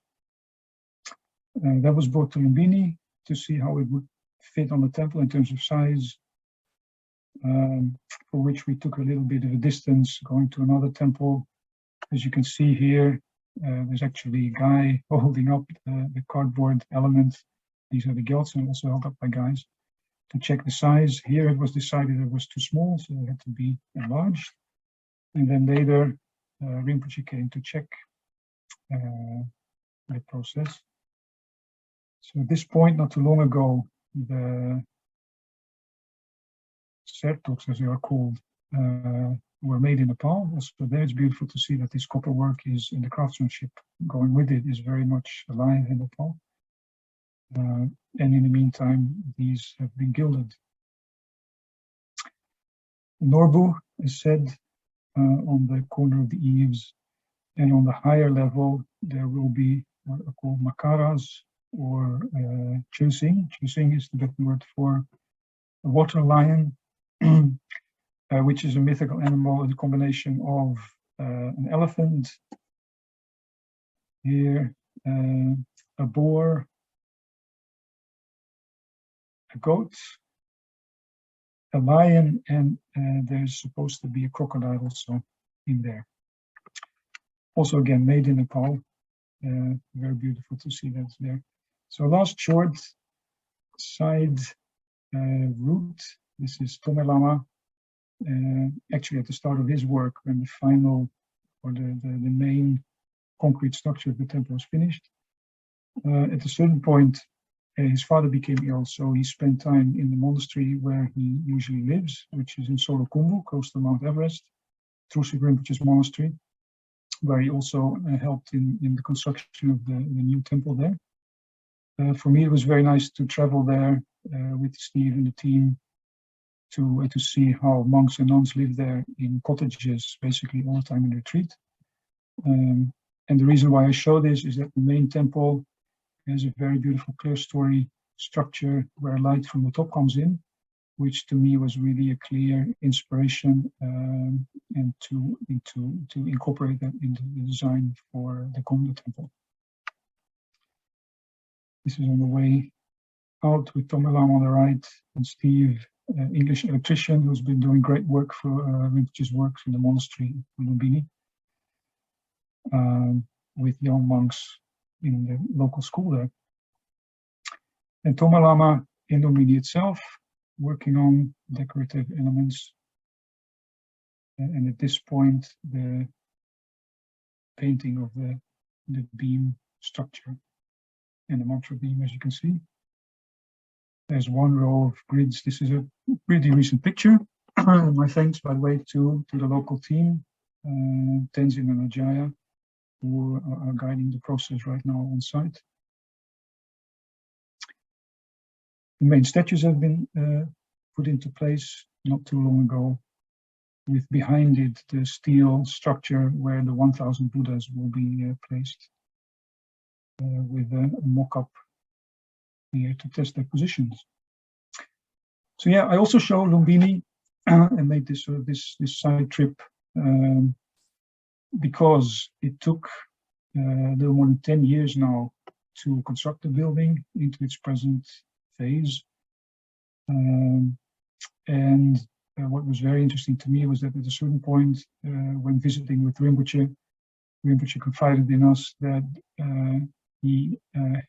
That was brought to Lumbini to see how it would fit on the temple in terms of size, for which we took a little bit of a distance going to another temple. As you can see here, there's actually a guy holding up the cardboard element. These are the Gyaltsen, also held up by guys, to check the size. Here it was decided it was too small, so it had to be enlarged. And then later, Rinpoche came to check the process. So at this point, not too long ago, the sertoks, as they are called, were made in Nepal. Also there it's beautiful to see that this copper work is, in the craftsmanship going with it, is very much alive in Nepal. And in the meantime, these have been gilded. Norbu is said on the corner of the eaves, and on the higher level, there will be what are called makaras, or chusing. Chusing is the Tibetan word for a water lion, which is a mythical animal, a combination of an elephant, here, a boar, a goat, a lion, and there's supposed to be a crocodile also in there. Also again, made in Nepal. Very beautiful to see that's there. So last short side route. This is Tome Lama. Actually at the start of his work, when the final, or the main concrete structure of the temple was finished. At a certain point, his father became ill, so he spent time in the monastery where he usually lives, which is in Solokhumbu, close to Mount Everest, Trusik Rinpoche's monastery, where he also helped in the construction of the new temple there. For me, it was very nice to travel there with Steve and the team to see how monks and nuns live there in cottages, basically all the time in retreat. And the reason why I show this is that the main temple has a very beautiful clerestory structure where light from the top comes in, which to me was really a clear inspiration, and to incorporate that into the design for the Komla temple. This is on the way out with Tome Lama on the right and Steve, English electrician who's been doing great work for Rinpoche's works in the monastery in Lumbini, with young monks in the local school there. And Tome Lama in Lumbini itself, working on decorative elements. And at this point, the painting of the beam structure and the mantra beam, as you can see. There's one row of grids. This is a pretty recent picture. My thanks, by the way, to the local team, Tenzin and Ajaya, who are guiding the process right now on site. The main statues have been put into place not too long ago, with behind it the steel structure where the 1,000 Buddhas will be placed, with a mock-up here to test their positions. So yeah, I also show Lumbini and made this this side trip because it took a little more than 10 years now to construct the building into its present phase. And what was very interesting to me was that at a certain point, when visiting with Rinpoche confided in us that he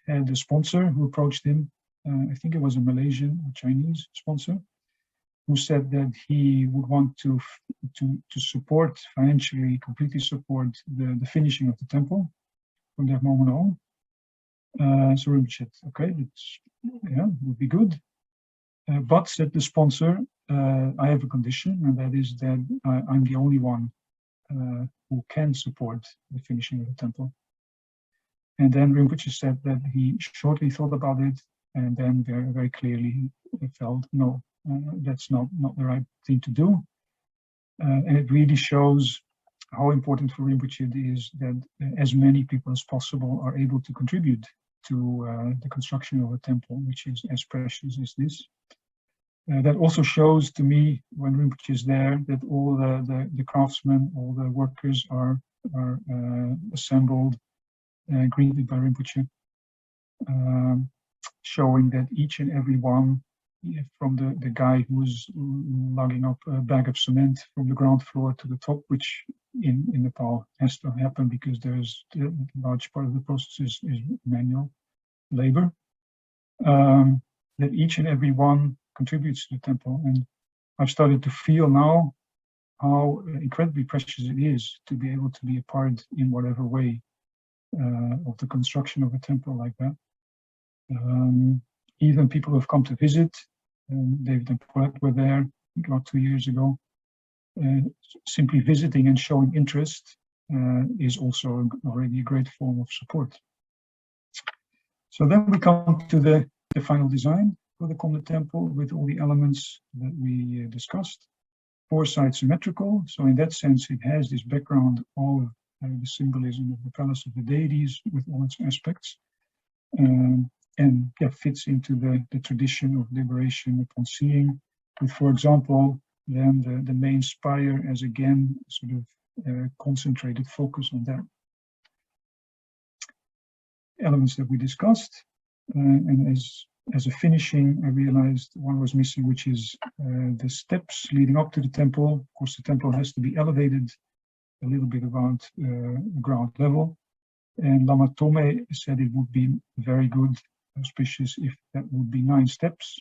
had a sponsor who approached him. I think it was a Malaysian or Chinese sponsor, who said that he would want to support financially, completely support the finishing of the temple from that moment on. So Rinpoche said, okay, would be good. But said the sponsor, I have a condition, and that is that I'm the only one who can support the finishing of the temple. And then Rinpoche said that he shortly thought about it, and then very, very clearly felt, no, that's not the right thing to do. And it really shows how important for Rinpoche it is that as many people as possible are able to contribute to the construction of a temple, which is as precious as this. That also shows to me, when Rinpoche is there, that all the craftsmen, all the workers are assembled, greeted by Rinpoche, showing that each and every one, from the guy who's lugging up a bag of cement from the ground floor to the top, which in Nepal has to happen because there's a large part of the process is manual labor, that each and every one contributes to the temple. And I've started to feel now how incredibly precious it is to be able to be a part in whatever way of the construction of a temple like that. Even people who have come to visit, David and Paulette were there about 2 years ago. Simply visiting and showing interest is also already a great form of support. So then we come to the final design for the Komla temple with all the elements that we discussed. 4 sides symmetrical, so in that sense it has this background of the symbolism of the palace of the deities with all its aspects, and fits into the tradition of liberation upon seeing, with, for example, then the main spire as again sort of concentrated focus on that. Elements that we discussed, and as a finishing, I realized one was missing, which is the steps leading up to the temple. Of course, the temple has to be elevated a little bit above ground level. And Lama Tome said it would be very good, auspicious, if that would be 9 steps,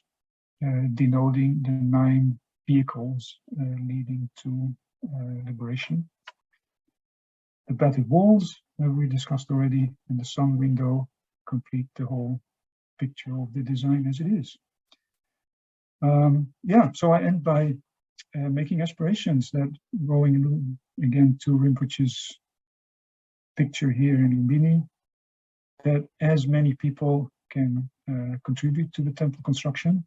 denoting the 9 vehicles leading to liberation. The battered walls we discussed already, and the sun window complete the whole picture of the design as it is. Yeah, so I end by making aspirations that, going again to Rinpoche's picture here in Lumbini, that as many people can contribute to the temple construction,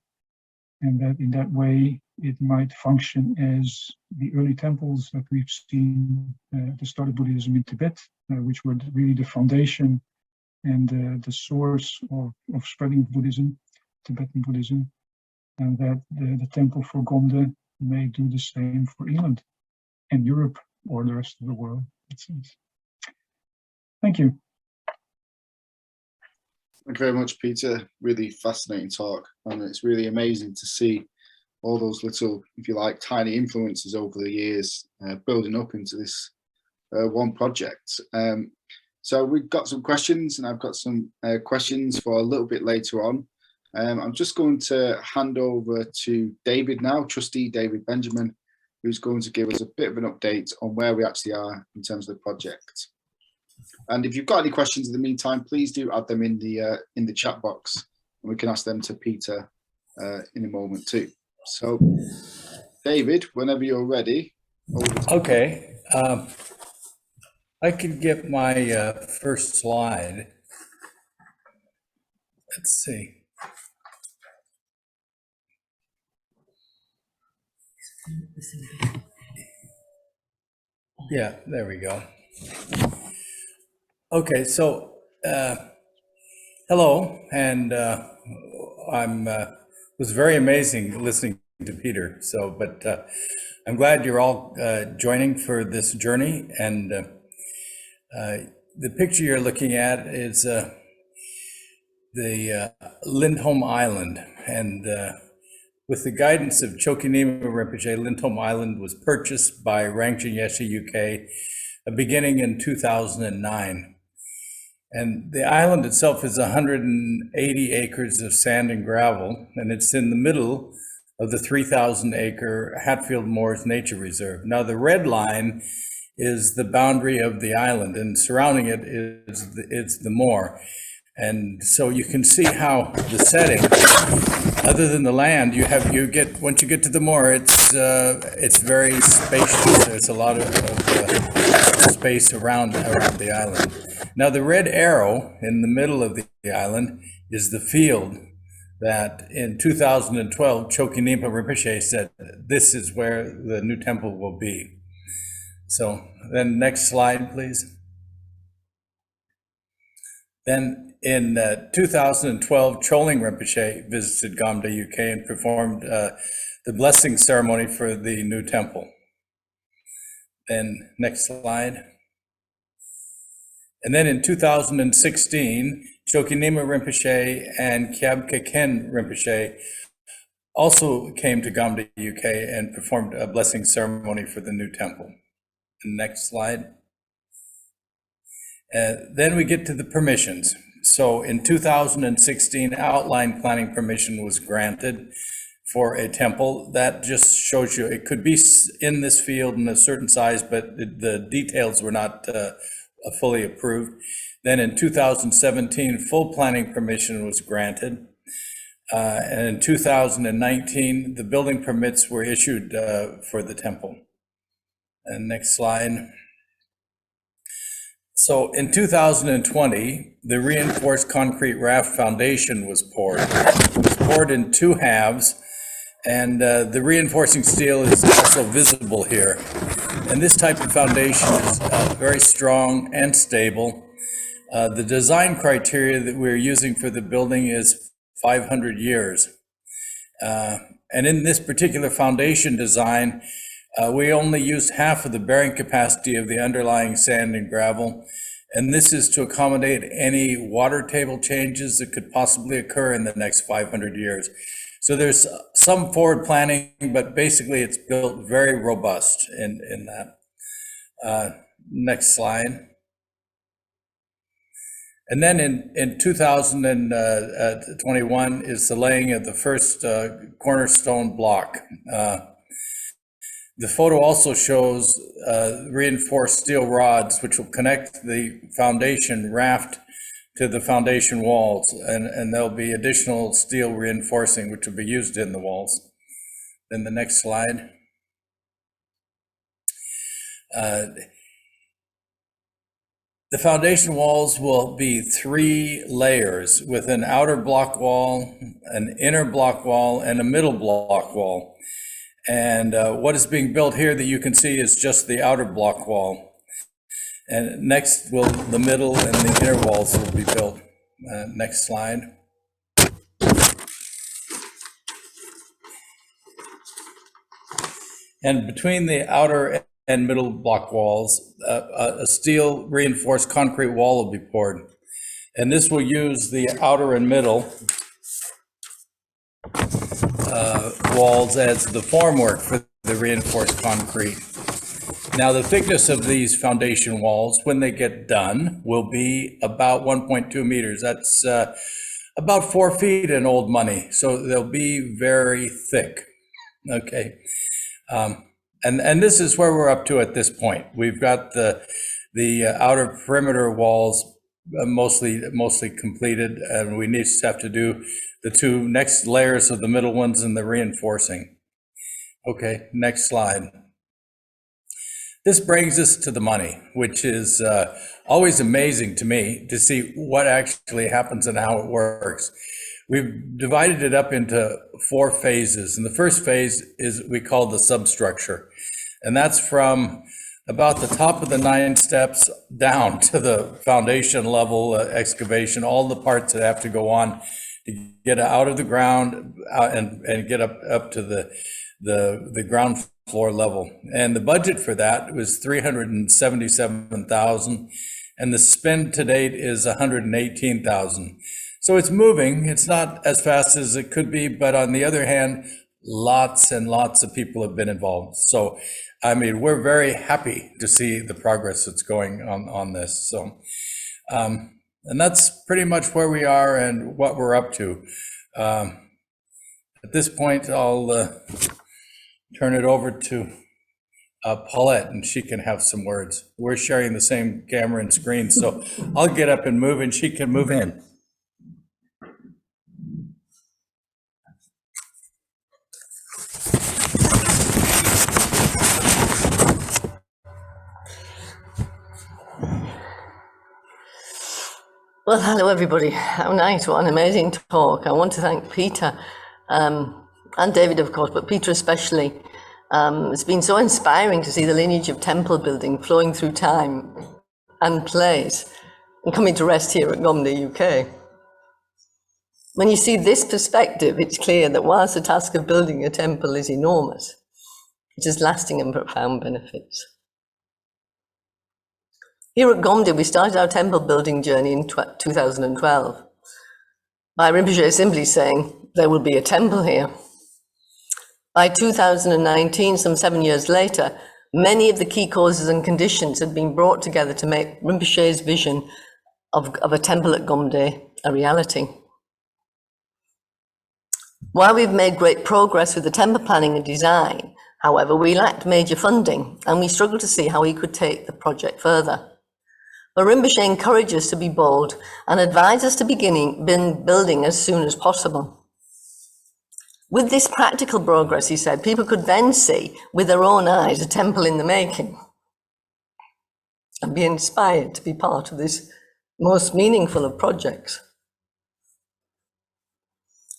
and that in that way it might function as the early temples that we've seen at the start of Buddhism in Tibet, which were really the foundation and the source of spreading of Buddhism, Tibetan Buddhism, and that the temple for Gonde may do the same for England and Europe, or the rest of the world, it seems. Thank you. Thank you very much, Peter. Really fascinating talk, and it's really amazing to see all those little, if you like, tiny influences over the years building up into this one project. So we've got some questions, and I've got some questions for a little bit later on. I'm just going to hand over to David now, Trustee David Benjamin, who's going to give us a bit of an update on where we actually are in terms of the project. And if you've got any questions in the meantime, please do add them in the chat box, and we can ask them to Peter in a moment too. So, David, whenever you're ready. Okay, I can get my first slide. Let's see. Yeah, there we go. Okay, so hello, and was very amazing listening to Peter. So, but I'm glad you're all joining for this journey. And the picture you're looking at is the Lindholm Island, and with the guidance of Chokyi Nyima Rinpoche, Lindholm Island was purchased by Rangchen Yeshe UK, beginning in 2009. And the island itself is 180 acres of sand and gravel, and it's in the middle of the 3,000-acre Hatfield Moors Nature Reserve. Now, the red line is the boundary of the island, and surrounding it is the moor. And so you can see how the setting, other than the land, once you get to the moor, it's very spacious. There's a lot of space around the island. Now, the red arrow in the middle of the island is the field that in 2012, Chokyi Nyima Rinpoche said, this is where the new temple will be. So then next slide, please. Then in 2012, Choling Rinpoche visited Gamda, UK, and performed the blessing ceremony for the new temple. Then next slide. And then in 2016, Chokyi Nyima Rinpoche and Kyabke Ken Rinpoche also came to Gamda, UK, and performed a blessing ceremony for the new temple. And next slide. Then we get to the permissions. So in 2016, outline planning permission was granted for a temple. That just shows you it could be in this field in a certain size, but the details were not fully approved. Then in 2017, full planning permission was granted. And in 2019, the building permits were issued for the temple. And next slide. So in 2020, the reinforced concrete raft foundation was poured. It was poured in two halves, and the reinforcing steel is also visible here. And this type of foundation is very strong and stable. The design criteria that we're using for the building is 500 years. And in this particular foundation design, we only used half of the bearing capacity of the underlying sand and gravel. And this is to accommodate any water table changes that could possibly occur in the next 500 years. So there's some forward planning, but basically it's built very robust in that. Next slide. And then in 2021 is the laying of the first cornerstone block. The photo also shows reinforced steel rods, which will connect the foundation raft to the foundation walls, and there'll be additional steel reinforcing which will be used in the walls. Then the next slide. The foundation walls will be 3 layers, with an outer block wall, an inner block wall, and a middle block wall. And what is being built here that you can see is just the outer block wall. And next will the middle and the inner walls will be built. Next slide. And between the outer and middle block walls, a steel reinforced concrete wall will be poured. And this will use the outer and middle walls as the formwork for the reinforced concrete. Now, the thickness of these foundation walls, when they get done, will be about 1.2 meters. That's about 4 feet in old money. So they'll be very thick. Okay. And this is where we're up to at this point. We've got the outer perimeter walls mostly completed, and we just have to do the 2 next layers of the middle ones and the reinforcing. Okay, next slide. This brings us to the money, which is always amazing to me to see what actually happens and how it works. We've divided it up into 4 phases, and the first phase is we call the substructure, and that's from about the top of the 9 steps down to the foundation level excavation, all the parts that have to go on to get out of the ground and get up to the ground floor level. And the budget for that was $377,000, and the spend to date is $118,000. So it's moving. It's not as fast as it could be, but on the other hand, lots and lots of people have been involved. So, I mean, we're very happy to see the progress that's going on this. So, and that's pretty much where we are and what we're up to. At this point, I'll turn it over to Paulette, and she can have some words. We're sharing the same camera and screen, so I'll get up and move, and she can move in. Well, hello everybody. How nice, what an amazing talk. I want to thank Peter and David, of course, but Peter especially. It's been so inspiring to see the lineage of temple building flowing through time and place and coming to rest here at Gombe, UK. When you see this perspective, it's clear that whilst the task of building a temple is enormous, it has lasting and profound benefits. Here at Gombe, we started our temple building journey in 2012 by Rinpoche simply saying, there will be a temple here. By 2019, some 7 years later, many of the key causes and conditions had been brought together to make Rinpoche's vision of a temple at Gombe a reality. While we've made great progress with the temple planning and design, however, we lacked major funding and we struggled to see how we could take the project further. But Rinpoche encouraged us to be bold and advised us to begin building as soon as possible. With this practical progress, he said, people could then see with their own eyes a temple in the making and be inspired to be part of this most meaningful of projects.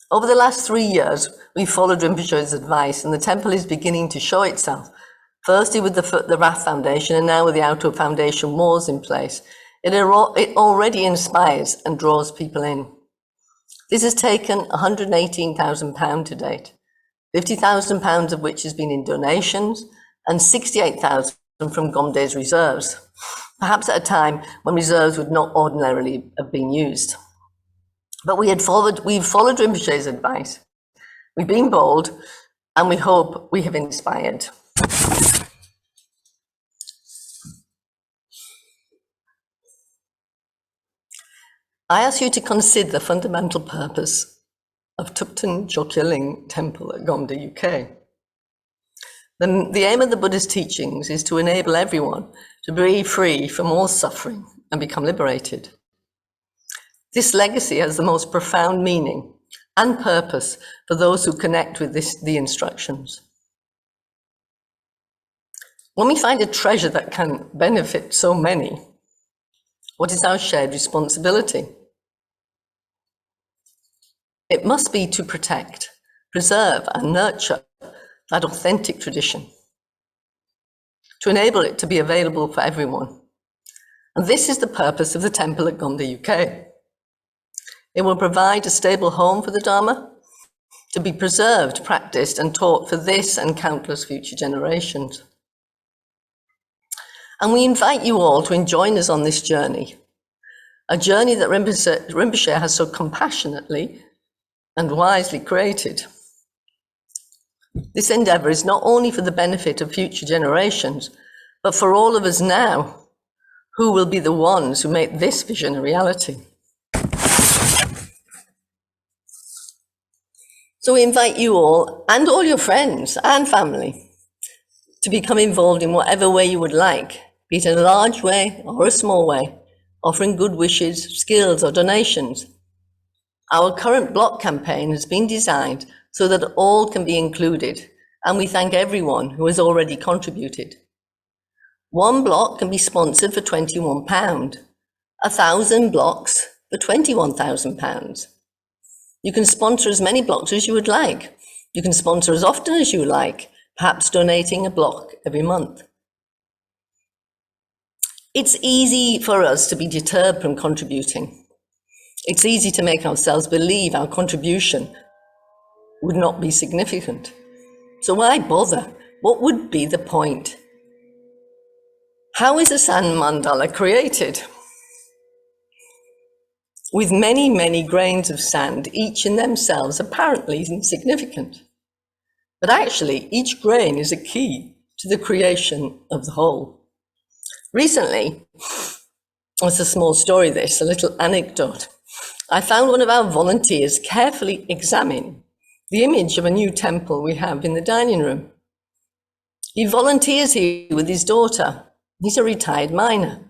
Over the last 3 years, we followed Rinpoche's advice, and the temple is beginning to show itself. Firstly with the Rath Foundation, and now with the outer foundation walls in place. It already inspires and draws people in. This has taken £118,000 to date, £50,000 of which has been in donations, and £68,000 from Gombe's reserves, perhaps at a time when reserves would not ordinarily have been used. But we've followed Rinpoche's advice. We've been bold, and we hope we have inspired. I ask you to consider the fundamental purpose of Thupten Chokyi Ling Temple at Gombe, UK. The aim of the Buddha's teachings is to enable everyone to be free from all suffering and become liberated. This legacy has the most profound meaning and purpose for those who connect with the instructions. When we find a treasure that can benefit so many, what is our shared responsibility? It must be to protect, preserve, and nurture that authentic tradition, to enable it to be available for everyone. And this is the purpose of the temple at Gonda, UK. It will provide a stable home for the Dharma, to be preserved, practiced, and taught for this and countless future generations. And we invite you all to join us on this journey, a journey that Rinpoche has so compassionately and wisely created. This endeavor is not only for the benefit of future generations, but for all of us now, who will be the ones who make this vision a reality. So we invite you all, and all your friends and family, to become involved in whatever way you would like, be it in a large way or a small way, offering good wishes, skills, or donations. Our current block campaign has been designed so that all can be included, and we thank everyone who has already contributed. One block can be sponsored for £21, 1,000 blocks for £21,000. You can sponsor as many blocks as you would like. You can sponsor as often as you like, perhaps donating a block every month. It's easy for us to be deterred from contributing. It's easy to make ourselves believe our contribution would not be significant. So why bother? What would be the point? How is a sand mandala created? With many, many grains of sand, each in themselves apparently insignificant. But actually, each grain is a key to the creation of the whole. Recently, it's a small story this, a little anecdote. I found one of our volunteers carefully examine the image of a new temple we have in the dining room. He volunteers here with his daughter. He's a retired miner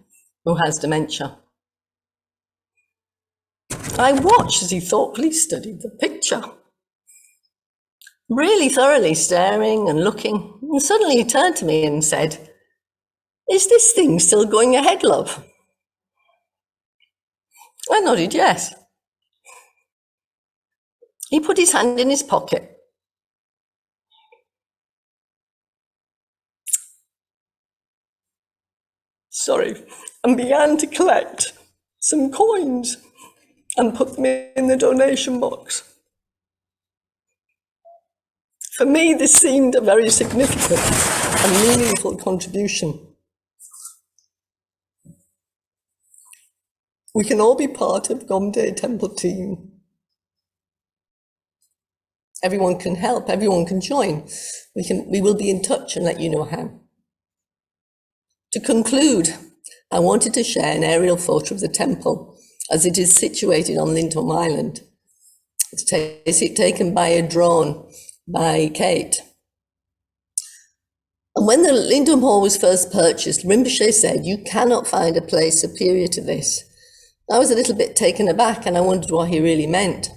who has dementia. I watched as he thoughtfully studied the picture, really thoroughly staring and looking, and suddenly he turned to me and said, "Is this thing still going ahead, love?" I nodded yes. He put his hand in his pocket. And began to collect some coins and put them in the donation box. For me, this seemed a very significant and meaningful contribution. We can all be part of Gomde Temple team. Everyone can help, everyone can join. We will be in touch and let you know how. To conclude, I wanted to share an aerial photo of the temple as it is situated on Lindholm Island. It's taken by a drone by Kate. And when the Lindholm Hall was first purchased, Rinpoche said, "You cannot find a place superior to this." I was a little bit taken aback and I wondered what he really meant.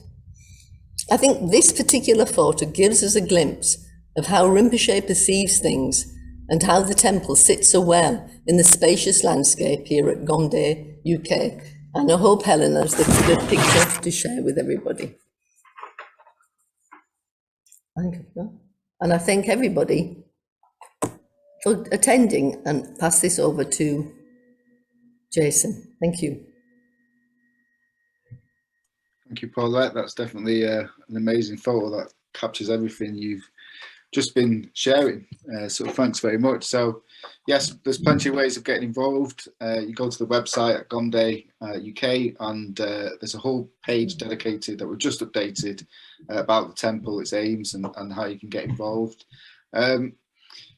I think this particular photo gives us a glimpse of how Rinpoche perceives things and how the temple sits so well in the spacious landscape here at Gomde, UK. And I hope Helen has the good picture to share with everybody. And I thank everybody for attending and pass this over to Jason. Thank you. Thank you, Paulette. That's definitely an amazing photo that captures everything you've just been sharing. So thanks very much. So yes, there's plenty of ways of getting involved. You go to the website at Gomde UK, and there's a whole page dedicated that we've just updated about the temple, its aims, and how you can get involved.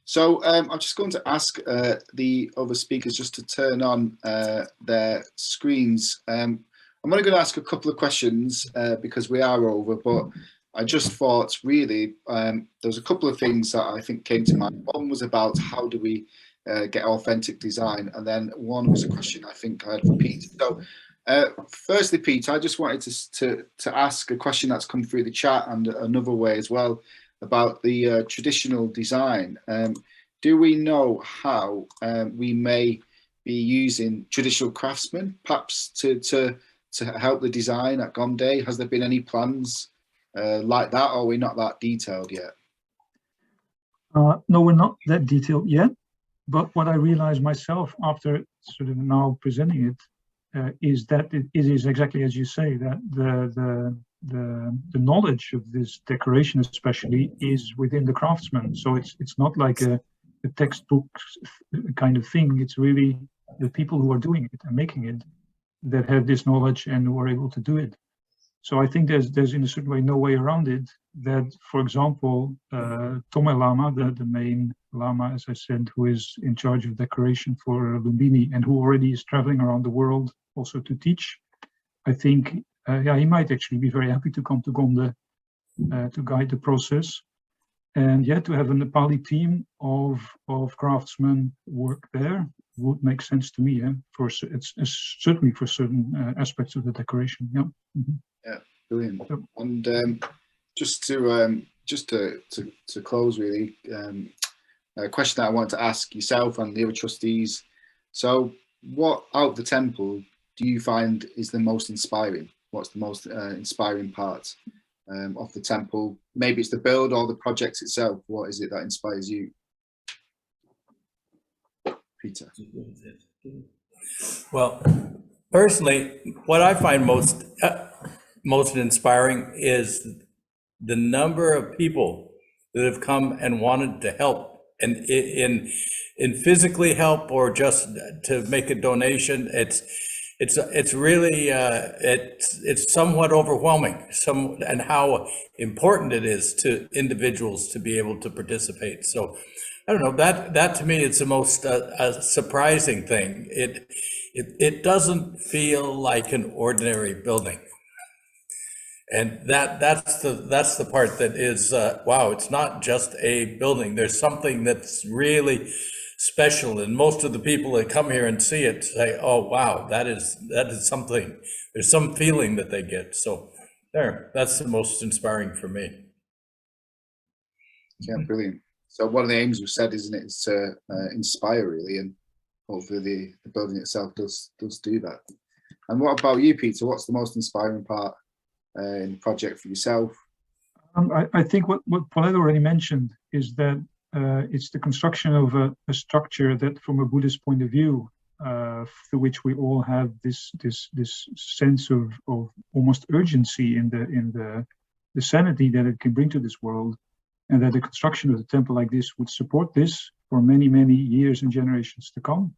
So I'm just going to ask the other speakers just to turn on their screens. I'm only going to ask a couple of questions because we are over, but I just thought really there was a couple of things that I think came to mind. One was about how do we get authentic design, and then one was a question I think I had for Peter. So Firstly, Peter, I just wanted to ask a question that's come through the chat and another way as well about the traditional design. Do we know how we may be using traditional craftsmen, perhaps to help the design at Gomde? Has there been any plans like that, or are we not that detailed yet? No, we're not that detailed yet. But what I realized myself after sort of now presenting it is that it is exactly as you say, that the knowledge of this decoration especially is within the craftsman. So it's not like a textbook kind of thing. It's really the people who are doing it and making it that have this knowledge and who are able to do it. So I think there's in a certain way no way around it. That, for example, Tome Lama, the main Lama, as I said, who is in charge of decoration for Lumbini and who already is traveling around the world also to teach, I think, yeah, he might actually be very happy to come to Gomde to guide the process. And yeah, to have a Nepali team of craftsmen work there would make sense to me. Yeah, it's certainly for certain aspects of the decoration. Yeah. Mm-hmm. Yeah, brilliant. Yep. And just to close, really, a question that I want to ask yourself and the other trustees. So, what out of the temple do you find is the most inspiring? What's the most inspiring part of the temple? Maybe it's the build or the project itself. What is it that inspires you, Peter? Well, personally, what I find most inspiring is the number of people that have come and wanted to help, and in physically help or just to make a donation. It's really it's somewhat overwhelming. And how important it is to individuals to be able to participate. So I don't know, that to me it's the most surprising thing. It doesn't feel like an ordinary building. And that's the part that is wow, it's not just a building. There's something that's really special, and most of the people that come here and see it say, oh wow, that is something. There's some feeling that they get. So that's the most inspiring for me. Yeah, brilliant. So one of the aims we've said, isn't it, is to inspire, really, and hopefully the building itself does do that. And what about you, Peter? What's the most inspiring part in the project for yourself? I think what Paulette already mentioned is that it's the construction of a structure that, from a Buddhist point of view, through which we all have this sense of almost urgency in the sanity that it can bring to this world, and that the construction of a temple like this would support this for many, many years and generations to come.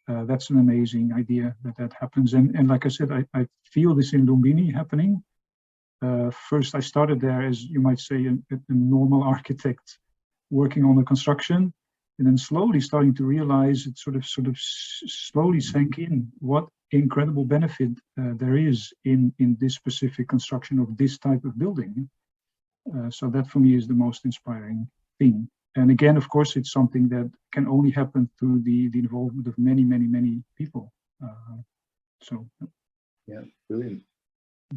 That's an amazing idea that happens. And like I said, I feel this in Lumbini happening. First, I started there as, you might say, a normal architect working on the construction, and then slowly starting to realize it sort of slowly sank in what incredible benefit there is in this specific construction of this type of building. So that for me is the most inspiring thing. And again, of course, it's something that can only happen through the involvement of many, many, many people. Yeah, brilliant.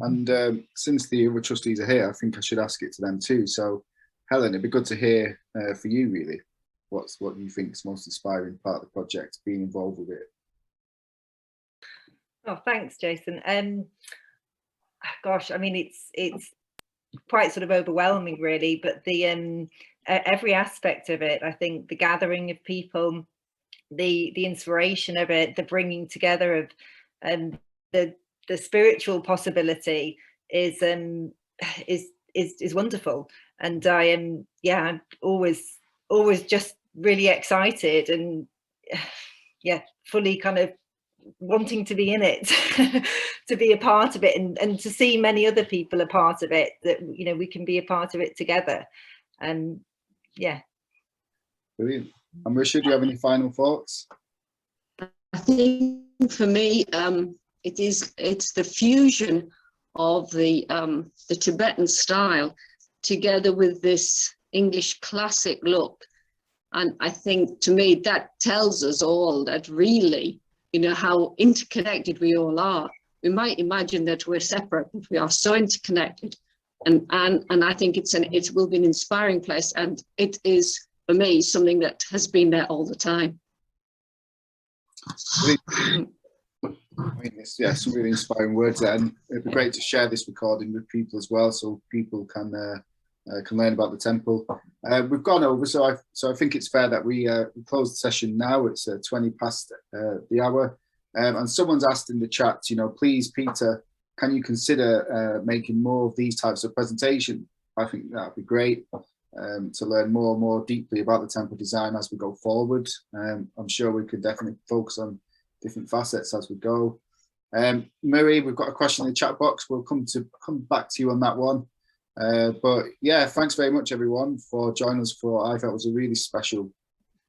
And since the other trustees are here, I think I should ask it to them too. So, Helen, it'd be good to hear for you, really, what you think is most inspiring part of the project, being involved with it. Oh, thanks, Jason. Gosh, I mean, it's quite sort of overwhelming, really, but the every aspect of it, I think the gathering of people, the inspiration of it, the bringing together of the spiritual possibility is wonderful. And I am, I'm always just really excited and fully kind of wanting to be in it, to be a part of it, and to see many other people a part of it, that, you know, we can be a part of it together. And brilliant. And Risha, do you have any final thoughts? I think for me, it's the fusion of the Tibetan style together with this English classic look. And I think, to me, that tells us all that really, you know, how interconnected we all are. we might imagine that we're separate, but we are so interconnected. And I think it will be an inspiring place, and it is for me something that has been there all the time. I mean, yeah, some really inspiring words there, and it'd be great to share this recording with people as well, so people can learn about the temple. We've gone over, so I think it's fair that we close the session now. It's 20 past the hour, and someone's asked in the chat, you know, please, Peter, can you consider making more of these types of presentations? I think that'd be great to learn more and more deeply about the temple design as we go forward. I'm sure we could definitely focus on different facets as we go. Marie, we've got a question in the chat box. We'll come back to you on that one. But yeah, thanks very much everyone for joining us for I felt it was a really special,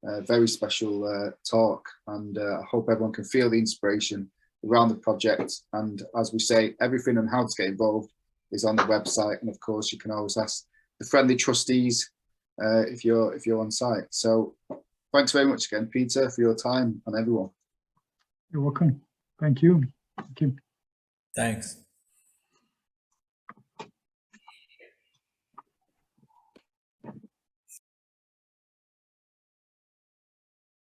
very special talk, and I hope everyone can feel the inspiration around the project. And as we say, everything on how to get involved is on the website, and of course you can always ask the friendly trustees if you're on site. So thanks very much again, Peter, for your time, and everyone. You're welcome. Thank you. Thank you. Thanks.